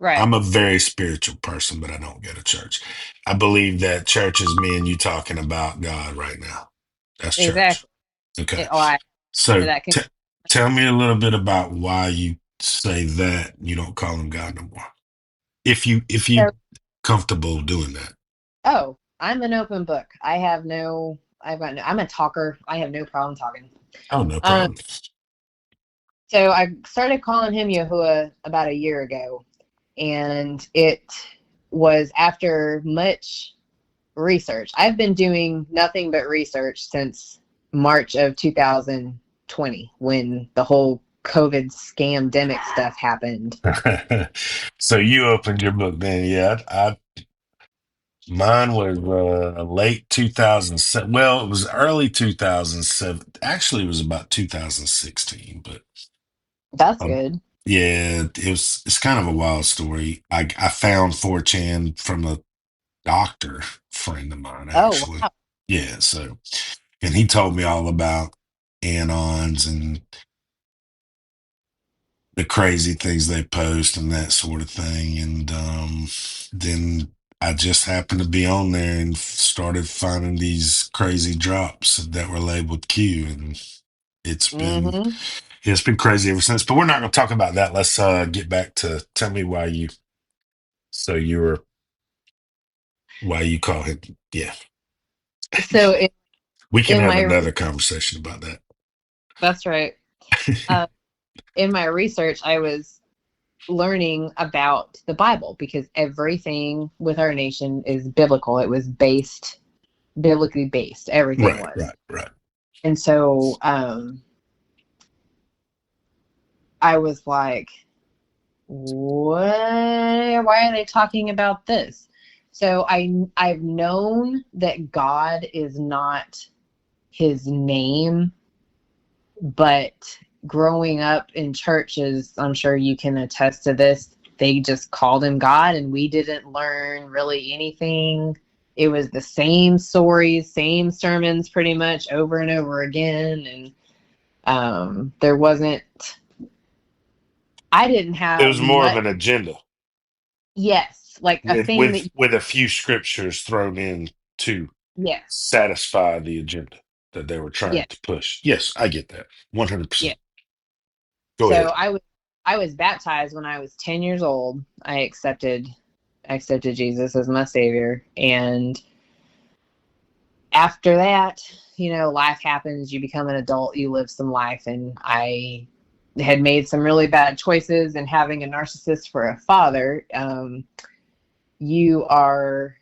Right. I'm a very spiritual person, but I don't go to church. I believe that church is me and you talking about God right now. That's church. Exactly. Okay. Oh, I So that can. tell me a little bit about why you say that you don't call him God no more. If you So, comfortable doing that. oh, I'm an open book. I'm a talker. I have no problem talking. Oh, no Um, problem. so I started calling him Yahuwah about a year ago, and it was after much research. I've been doing nothing but research since March of 2020 when the whole COVID scamdemic stuff happened. So you opened your book then, yeah. Mine was late 2007. Well, it was early 2007. Actually, it was about 2016, but That's um, good. yeah, it's kind of a wild story. I found 4chan from a doctor friend of mine, Oh, actually. wow. Yeah, so and he told me all about anons and the crazy things they post and that sort of thing. And then I just happened to be on there and started finding these crazy drops that were labeled Q, and it's been Mm-hmm. it's been crazy ever since. But we're not going to talk about that. Let's get back to tell me why you so you were why you call him. Yeah, So we can in have my another conversation about that. that's right. Um, in my research, I was learning about the Bible because everything with our nation is biblical. It was biblically based. Everything Right, was. right, right. And so I was like, what? Why are they talking about this? So I've known that God is not his name, but growing up in churches, I'm sure you can attest to this, they just called him God and we didn't learn really anything. It was the same stories, same sermons pretty much over and over again. And there wasn't, I didn't It have was more of much, an agenda yes, like a with thing that, with a few scriptures thrown in to yes, satisfy the agenda that they were trying yes, to push. Yes, I get that. yes. 100%. Go So ahead. I was baptized when I was 10 years old. I accepted Jesus as my savior. And after that, life happens. You become an adult, you live some life. And I had made some really bad choices. And having a narcissist for a father, you are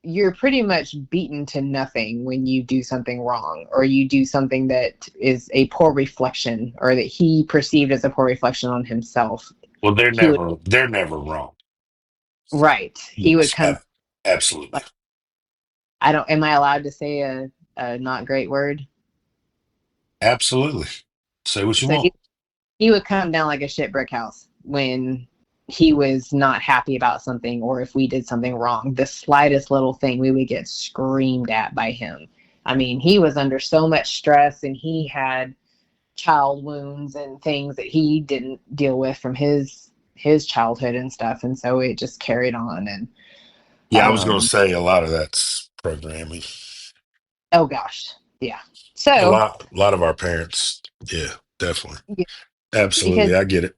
you're pretty much beaten to nothing when you do something wrong or you do something that is a poor reflection or that he perceived as a poor reflection on himself. Well, He would they're never wrong. Right. He would Yes, come absolutely. like, I don't am I allowed to say a not great word? Absolutely. Say what you So want. he would come down like a shit brick house when he was not happy about something or if we did something wrong. The slightest little thing we would get screamed at by him. I mean, he was under so much stress and he had child wounds and things that he didn't deal with from his childhood and stuff, and so it just carried on. And Yeah, I was going to say a lot of that's programming. oh gosh, yeah. So A lot of our parents. Yeah, definitely. yeah, because Absolutely. I get it.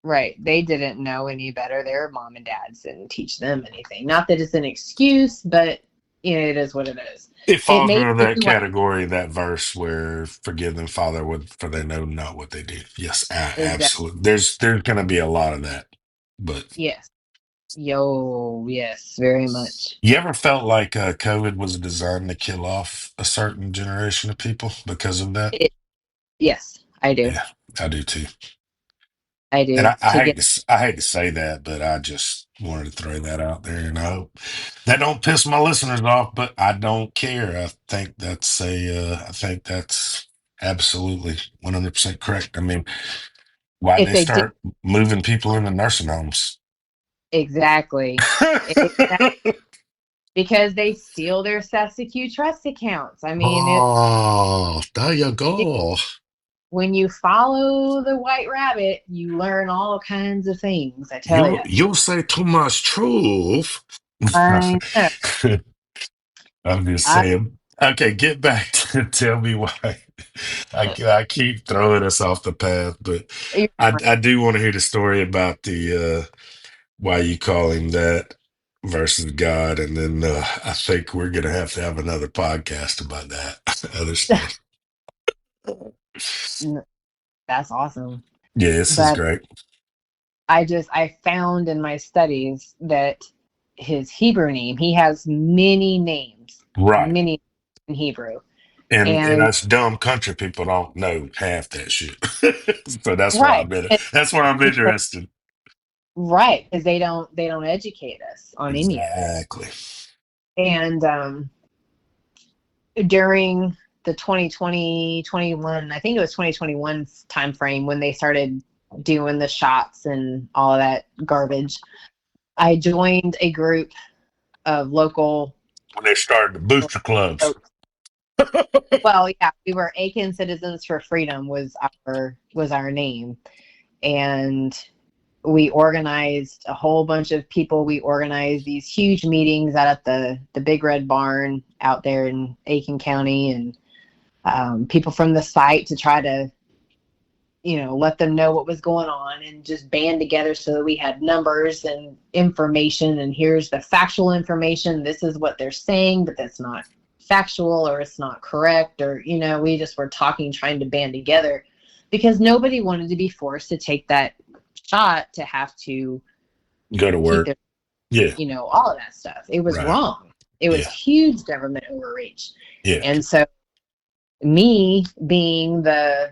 right, they didn't know any better. Their mom and dads didn't teach them anything. Not that it's an excuse, but it is what it is. It It falls made into me that who I category, that verse where forgive them, Father, for they know not what they do. Yes, exactly. absolutely. There's going to be a lot of that. But Yes. Yo, yes, very much. you ever felt like COVID was designed to kill off a certain generation of people because of that? It, yes, I do. Yeah, I do too. I And do. To get I hate to say that, but I just wanted to throw that out there, and I hope that don't piss my listeners off. But I don't care. I think that's absolutely 100% correct. I mean, why if they they did start moving people into nursing homes? exactly. Because they steal their Saskia Trust accounts. I mean, Oh, there you it go. when you follow the white rabbit, you learn all kinds of things. I tell you. You'll say too much truth. I know. I'm just I, saying. Okay, get back to tell me why. I keep throwing us off the path, but you're I do want to hear the story about the why you call him that versus God, and then I think we're gonna have to have another podcast about that other stuff. That's awesome. Yeah, this is But great. I found in my studies that his Hebrew name, he has many names, Right. many in Hebrew. And And us dumb country people don't know half that shit. So right. that's why I'm interested. Right, because they don't educate us on any of it. Exactly. And during the 2020 21, I think it was 2021 time frame when they started doing the shots and all of that garbage, I joined a group of local When they started the booster clubs. folks. Well, yeah, we were Aiken Citizens for Freedom was our name, and we organized a whole bunch of people. We organized these huge meetings out at the Big Red Barn out there in Aiken County, and people from the site to try to, let them know what was going on and just band together so that we had numbers and information. And here's the factual information. This is what they're saying, but that's not factual, or it's not correct, or, we just were talking, trying to band together because nobody wanted to be forced to take that shot to have to Go to keep work. their, Yeah. all of that stuff. It was Right. wrong. It was Yeah. huge government overreach. Yeah. And so me being the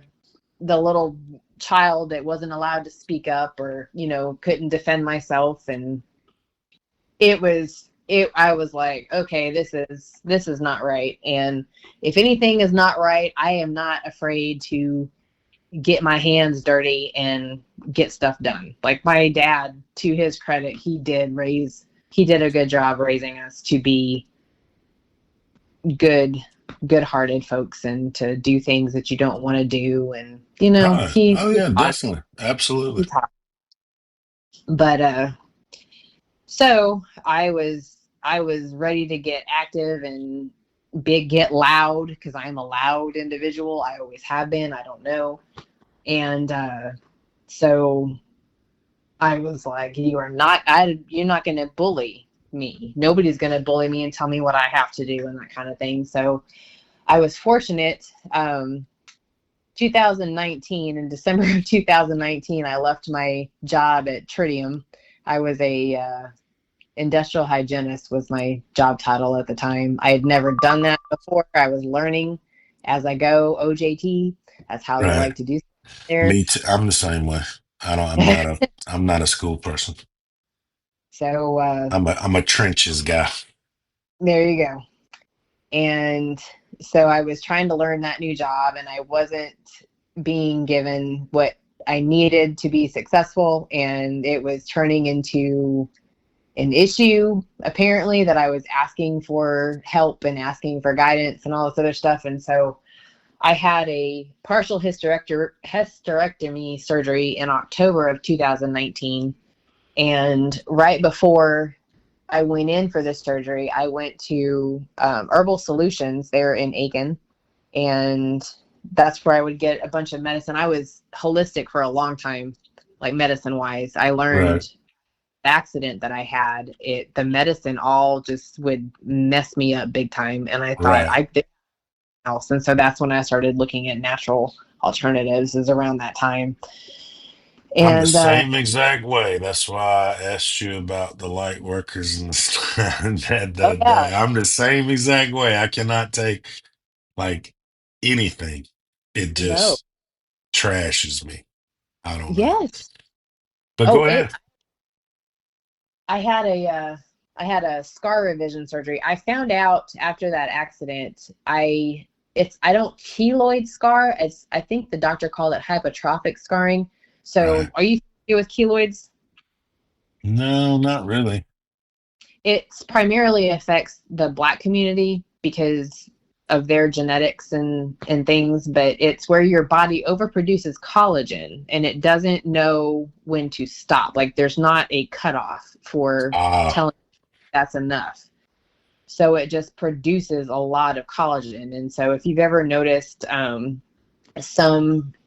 little child that wasn't allowed to speak up, or, couldn't defend myself, and I was like, okay, this is not right. And if anything is not right, I am not afraid to get my hands dirty and get stuff done. Like my dad, to his credit, he did a good job raising us to be good-hearted folks and to do things that you don't want to do. And Right. he Oh yeah, taught, definitely. Absolutely. he taught. But so I was ready to get active and get loud, because I'm a loud individual. I always have been. I don't know. And so I was like, you're not going to bully me. Nobody's going to bully me and tell me what I have to do and that kind of thing. So I was fortunate. 2019, in December of 2019, I left my job at Tritium. I was a industrial hygienist was my job title at the time. I had never done that before. I was learning as I go. OJT. That's how they Right. like to do there. Me too. I'm the same way. I'm not a school person. So I'm a trenches guy. there you go. And so I was trying to learn that new job, and I wasn't being given what I needed to be successful, and it was turning into an issue, apparently, that I was asking for help and asking for guidance and all this other stuff. And so I had a partial hysterectomy surgery in October of 2019. And right before I went in for this surgery, I went to Herbal Solutions there in Aiken, and that's where I would get a bunch of medicine. I was holistic for a long time, like medicine wise. I learned Right. the accident that I had, the medicine all just would mess me up big time. And I thought Right. I did else. And so that's when I started looking at natural alternatives, is around that time. I'm the And same exact way. That's why I asked you about the light workers and that oh the yeah, day. I'm the same exact way. I cannot take like anything. It no, just trashes me. I don't know. yes. But Oh, go ahead. I had a scar revision surgery. I found out after that accident, I don't keloid scar. I think the doctor called it hypertrophic scarring. So Right. are you familiar with keloids? No, not really. It primarily affects the Black community because their genetics and things, but it's where your body overproduces collagen and it doesn't know when to stop. Like there's not a cutoff for Ah, telling that's enough. So it just produces a lot of collagen. And so if you've ever noticed,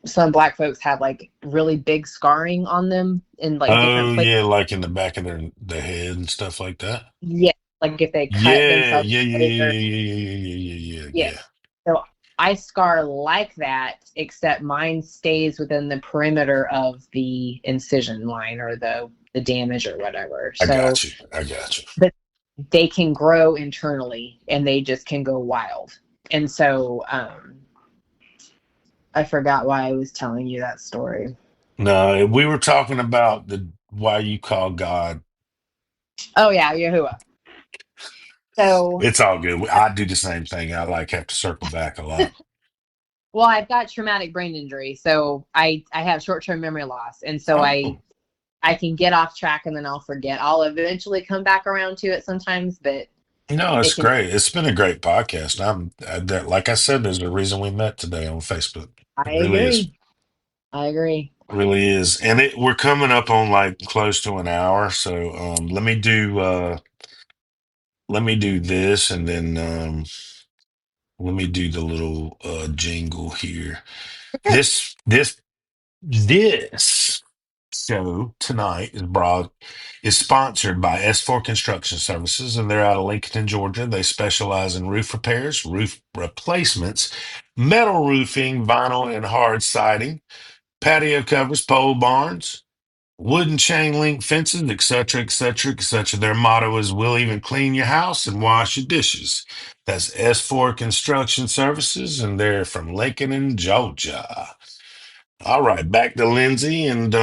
some black folks have like really big scarring on them in like different oh places. yeah, like in the back of their head and stuff like that. Yeah, like if they cut Yeah, themselves, yeah, yeah, or yeah, yeah, yeah, yeah, yeah, yeah, yeah, yeah. yeah. So I scar like that, except mine stays within the perimeter of the incision line or the damage or whatever. I So, got you. I got you. but they can grow internally and they just can go wild. And so, I forgot why I was telling you that story. No, we were talking about the why you call God. Oh yeah, Yahuwah. So, It's all good. I do the same thing. I like have to circle back a lot. well, I've got traumatic brain injury, so I have short-term memory loss, and so Oh, I can get off track and then I'll forget. I'll eventually come back around to it sometimes, but no, it it's can. great. It's been a great podcast. Like I said, there's a reason we met today on Facebook. I It really is. agree. I agree. Really is. And we're coming up on like close to an hour. So let me do this and then let me do the little jingle here. Okay. This show tonight is sponsored by S4 Construction Services, and they're out of Lincoln, Georgia. They specialize in roof repairs, roof replacements, metal roofing, vinyl and hard siding, patio covers, pole barns, wooden chain link fences, etc., etc., etc. Their motto is "We'll even clean your house and wash your dishes." That's S4 Construction Services, and they're from Lincoln in Georgia. All right, back to Lindsay and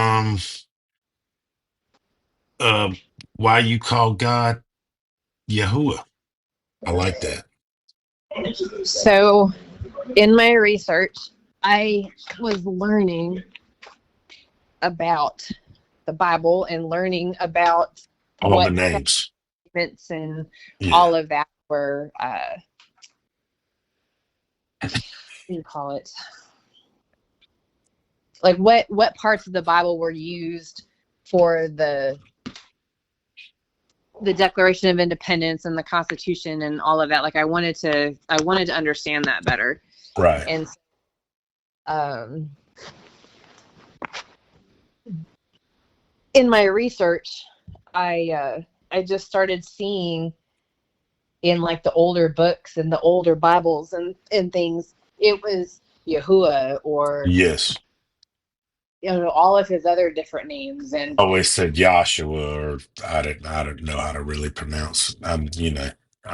uh, why you call God Yahuwah. I like that. So, in my research, I was learning about the Bible and learning about All the what names. segments and Yeah, all of that were, what do you call it? Like what parts of the Bible were used for the Declaration of Independence and the Constitution and all of that. Like I wanted to understand that better. right. And um, in my research, I just started seeing in like the older books and the older Bibles and things, it was Yahuwah or Yes. all of his other different names and Always said Joshua, or I don't know how to really pronounce. I'm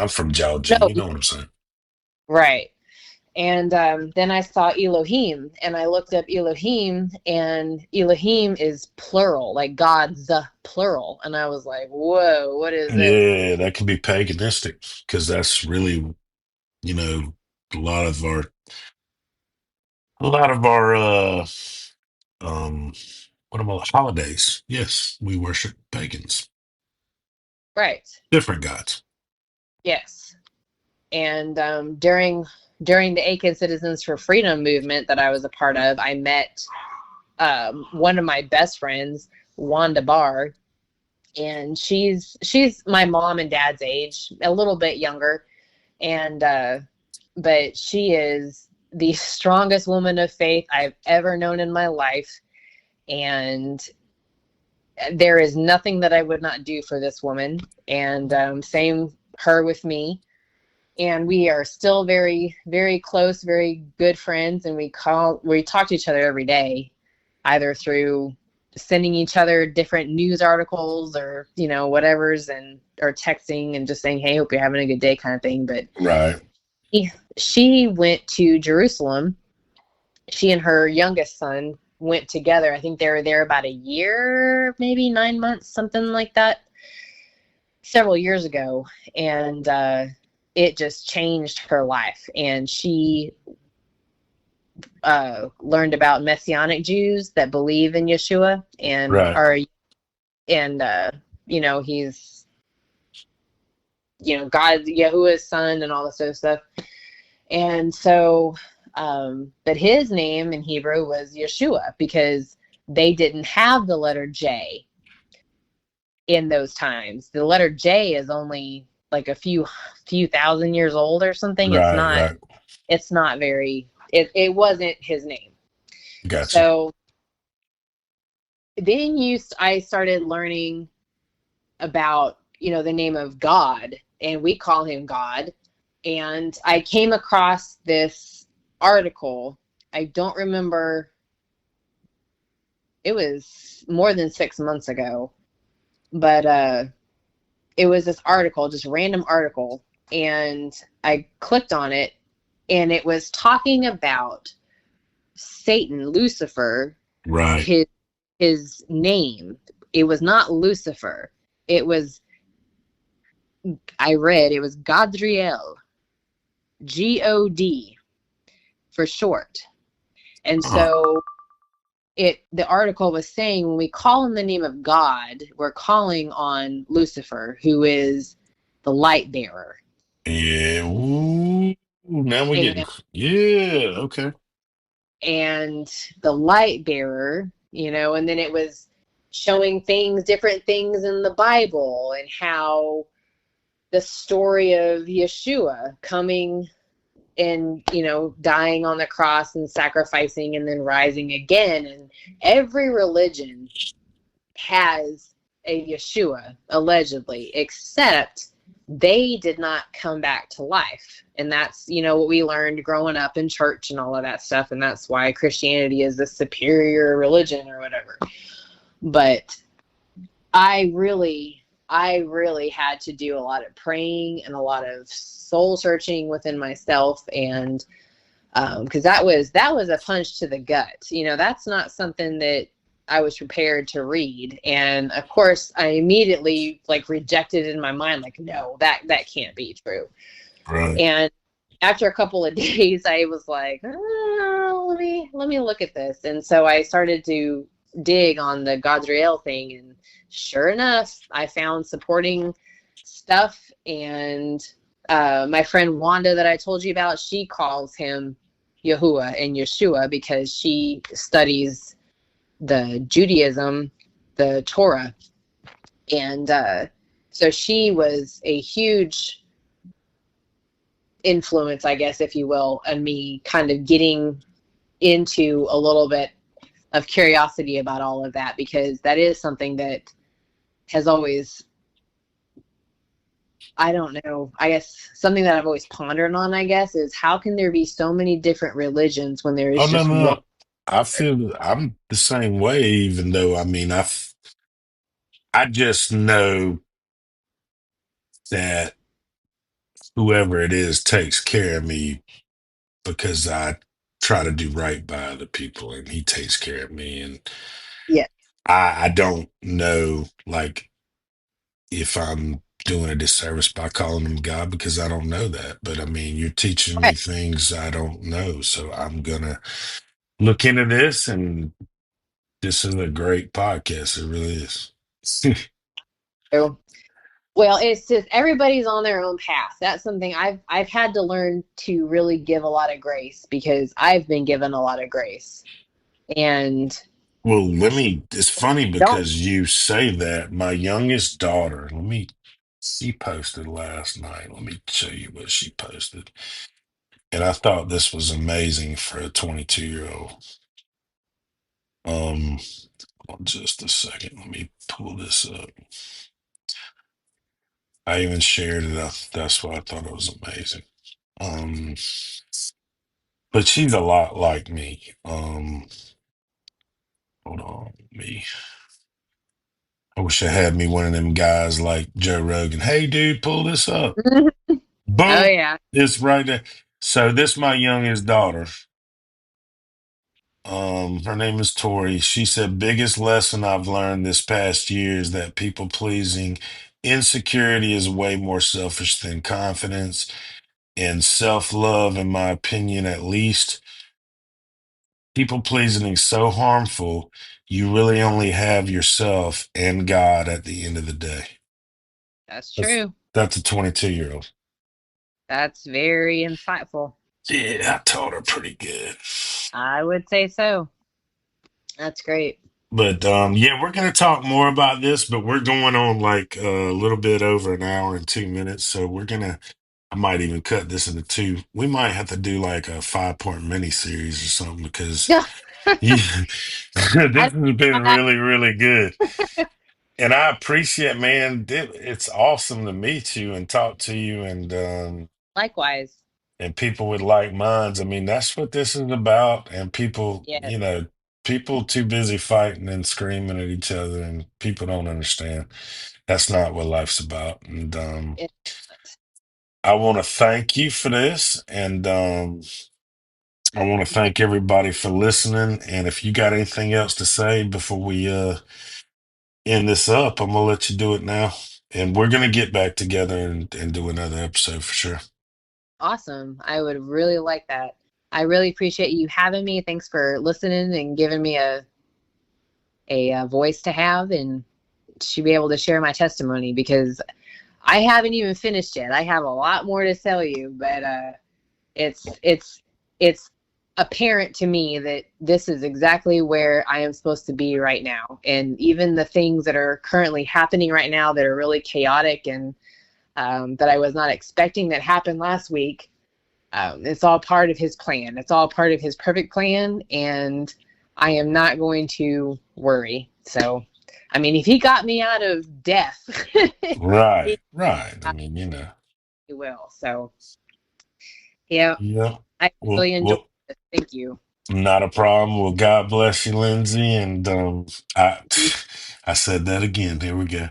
from Georgia. no, You know what I'm saying? right. And then I saw Elohim, and I looked up Elohim, and Elohim is plural, like God's plural. And I was like, whoa, what is this? Yeah, that can be paganistic because that's really, you know, a lot of our a lot of our um what about holidays? Yes, we worship pagans, Right. different gods. Yes. And during the Aiken Citizens for Freedom movement that I was a part of, I met one of my best friends, Wanda Barr, and she's my mom and dad's age, a little bit younger, and but she is the strongest woman of faith I've ever known in my life, and there is nothing that I would not do for this woman, and same her with me. And we are still very, very close, very good friends, and we talk to each other every day, either through sending each other different news articles or whatever's, and or texting and just saying, hey, hope you're having a good day, kind of thing. But Right. she went to Jerusalem. She and her youngest son went together. I think they were there about a year, maybe 9 months, something like that, several years ago. And it just changed her life. And she learned about Messianic Jews that believe in Yeshua and Right. are, and he's God, Yahuwah's son, and all this other stuff. And so, but his name in Hebrew was Yeshua because they didn't have the letter J in those times. The letter J is only like a few thousand years old or something. Right, right. It's not very, it wasn't his name. Gotcha. So then I started learning about, the name of God, and we call him God. And I came across this article. I don't remember. It was more than 6 months ago, but it was this article, just random article, and I clicked on it, and it was talking about Satan, Lucifer, Right. his name. It was not Lucifer. It was, I read, it was Godriel, God for short. And Huh. so the article was saying when we call in the name of God, we're calling on Lucifer, who is the light bearer. Yeah. Ooh, now we're getting. And Yeah. Okay. and the light bearer, and then it was showing different things in the Bible, and how the story of Yeshua coming and, dying on the cross and sacrificing and then rising again. And every religion has a Yeshua, allegedly, except they did not come back to life. And that's, what we learned growing up in church and all of that stuff. And that's why Christianity is the superior religion or whatever. But I really had to do a lot of praying and a lot of soul searching within myself. And because that was a punch to the gut. That's not something that I was prepared to read. And of course, I immediately rejected it in my mind, no, that can't be true. Right. And after a couple of days, I was like, oh, let me look at this. And so I started to dig on the Godriel thing, and sure enough, I found supporting stuff. And my friend Wanda that I told you about, she calls him Yahuwah and Yeshua because she studies the Judaism, the Torah. And so she was a huge influence, I guess, if you will, on me kind of getting into a little bit of curiosity about all of that, because that is something that has always, I don't know, I guess something that I've always pondered on, I guess, is how can there be so many different religions when there Oh is no, just no, one? no. I feel I'm the same way. Even though I just know that whoever it is takes care of me because I try to do right by other people, and he takes care of me. And Yeah, I don't know, like, if I'm doing a disservice by calling him God, because I don't know that. But I mean, you're teaching me right. things I don't know, so I'm gonna look into this. And this is a great podcast. It really is. So, well, it's just everybody's on their own path. That's something I've had to learn to really give a lot of grace, because I've been given a lot of grace. And Well, it's funny don't because you say that. My youngest daughter, she posted last night. Let me show you what she posted. And I thought this was amazing for a 22-year-old. Um, just a second. Let me pull this up. I even shared it. That's why I thought it was amazing. Um, but she's a lot like me. Hold on, me. I wish I had me one of them guys like Joe Rogan. Hey, dude, pull this up. oh Boom. yeah, It's right there. So this my youngest daughter. Her name is Tori. She said, biggest lesson I've learned this past year is that people pleasing, insecurity is way more selfish than confidence, and self-love, in my opinion, at least. People pleasing is so harmful. You really only have yourself and God at the end of the day. that's That's true. that's a 22-year-old. That's very insightful. Yeah, I taught her pretty good. I would say so. That's great. But yeah, we're gonna talk more about this, but we're going on like a little bit over an hour and 2 minutes. So I might even cut this into two. We might have to do like a 5-part mini series or something because Yeah. yeah, I this has been don't really, really good. And I appreciate, man, it's awesome to meet you and talk to you Likewise. and people with like minds. I mean, that's what this is about. And people, Yes. people too busy fighting and screaming at each other, and people don't understand. That's not what life's about. And It, I want to thank you for this, and I want to thank everybody for listening. And if you got anything else to say before we end this up, I'm gonna let you do it now. And we're gonna get back together and do another episode for sure. awesome. I would really like that. I really appreciate you having me. Thanks for listening and giving me a voice to have and to be able to share my testimony, because I haven't even finished yet. I have a lot more to tell you, but it's apparent to me that this is exactly where I am supposed to be right now. And even the things that are currently happening right now that are really chaotic and that I was not expecting that happened last week, it's all part of his plan. It's all part of his perfect plan, and I am not going to worry. So, I mean, if he got me out of death, Right, he, right. I mean, he will. So, yeah, yeah. I Well, really enjoyed well, it. Thank you. not a problem. Well, God bless you, Lindsay. And I, I said that again. Here we go.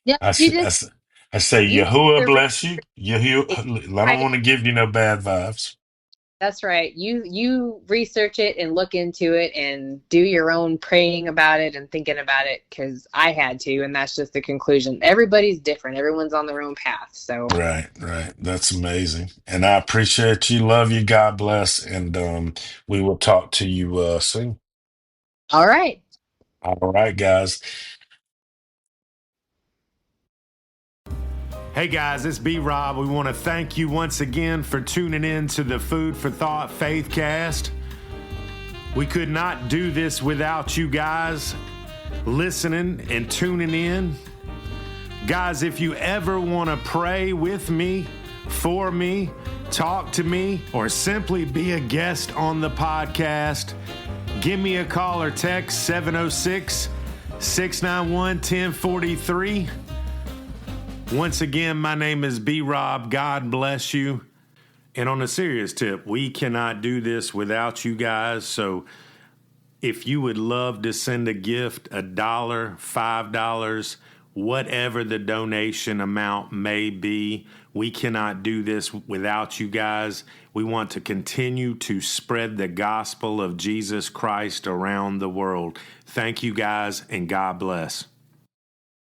Yeah, I, you s- I, did. s- I say, You did Yahuwah the bless you. Yahuwah, I don't right. want to give you no bad vibes. That's right. You research it and look into it and do your own praying about it and thinking about it, because I had to, and that's just the conclusion. Everybody's different. Everyone's on their own path. So, Right, right. That's amazing. And I appreciate you. Love you. God bless. And we will talk to you soon. all right. All right, guys. Hey guys, it's B Rob. We want to thank you once again for tuning in to the Food for Thought Faithcast. We could not do this without you guys listening and tuning in. Guys, if you ever want to pray with me, for me, talk to me, or simply be a guest on the podcast, give me a call or text 706 691 1043. Once again, my name is B Rob. God bless you. And on a serious tip, we cannot do this without you guys. So if you would love to send a gift, $1, $5, whatever the donation amount may be, we cannot do this without you guys. We want to continue to spread the gospel of Jesus Christ around the world. Thank you guys, and God bless.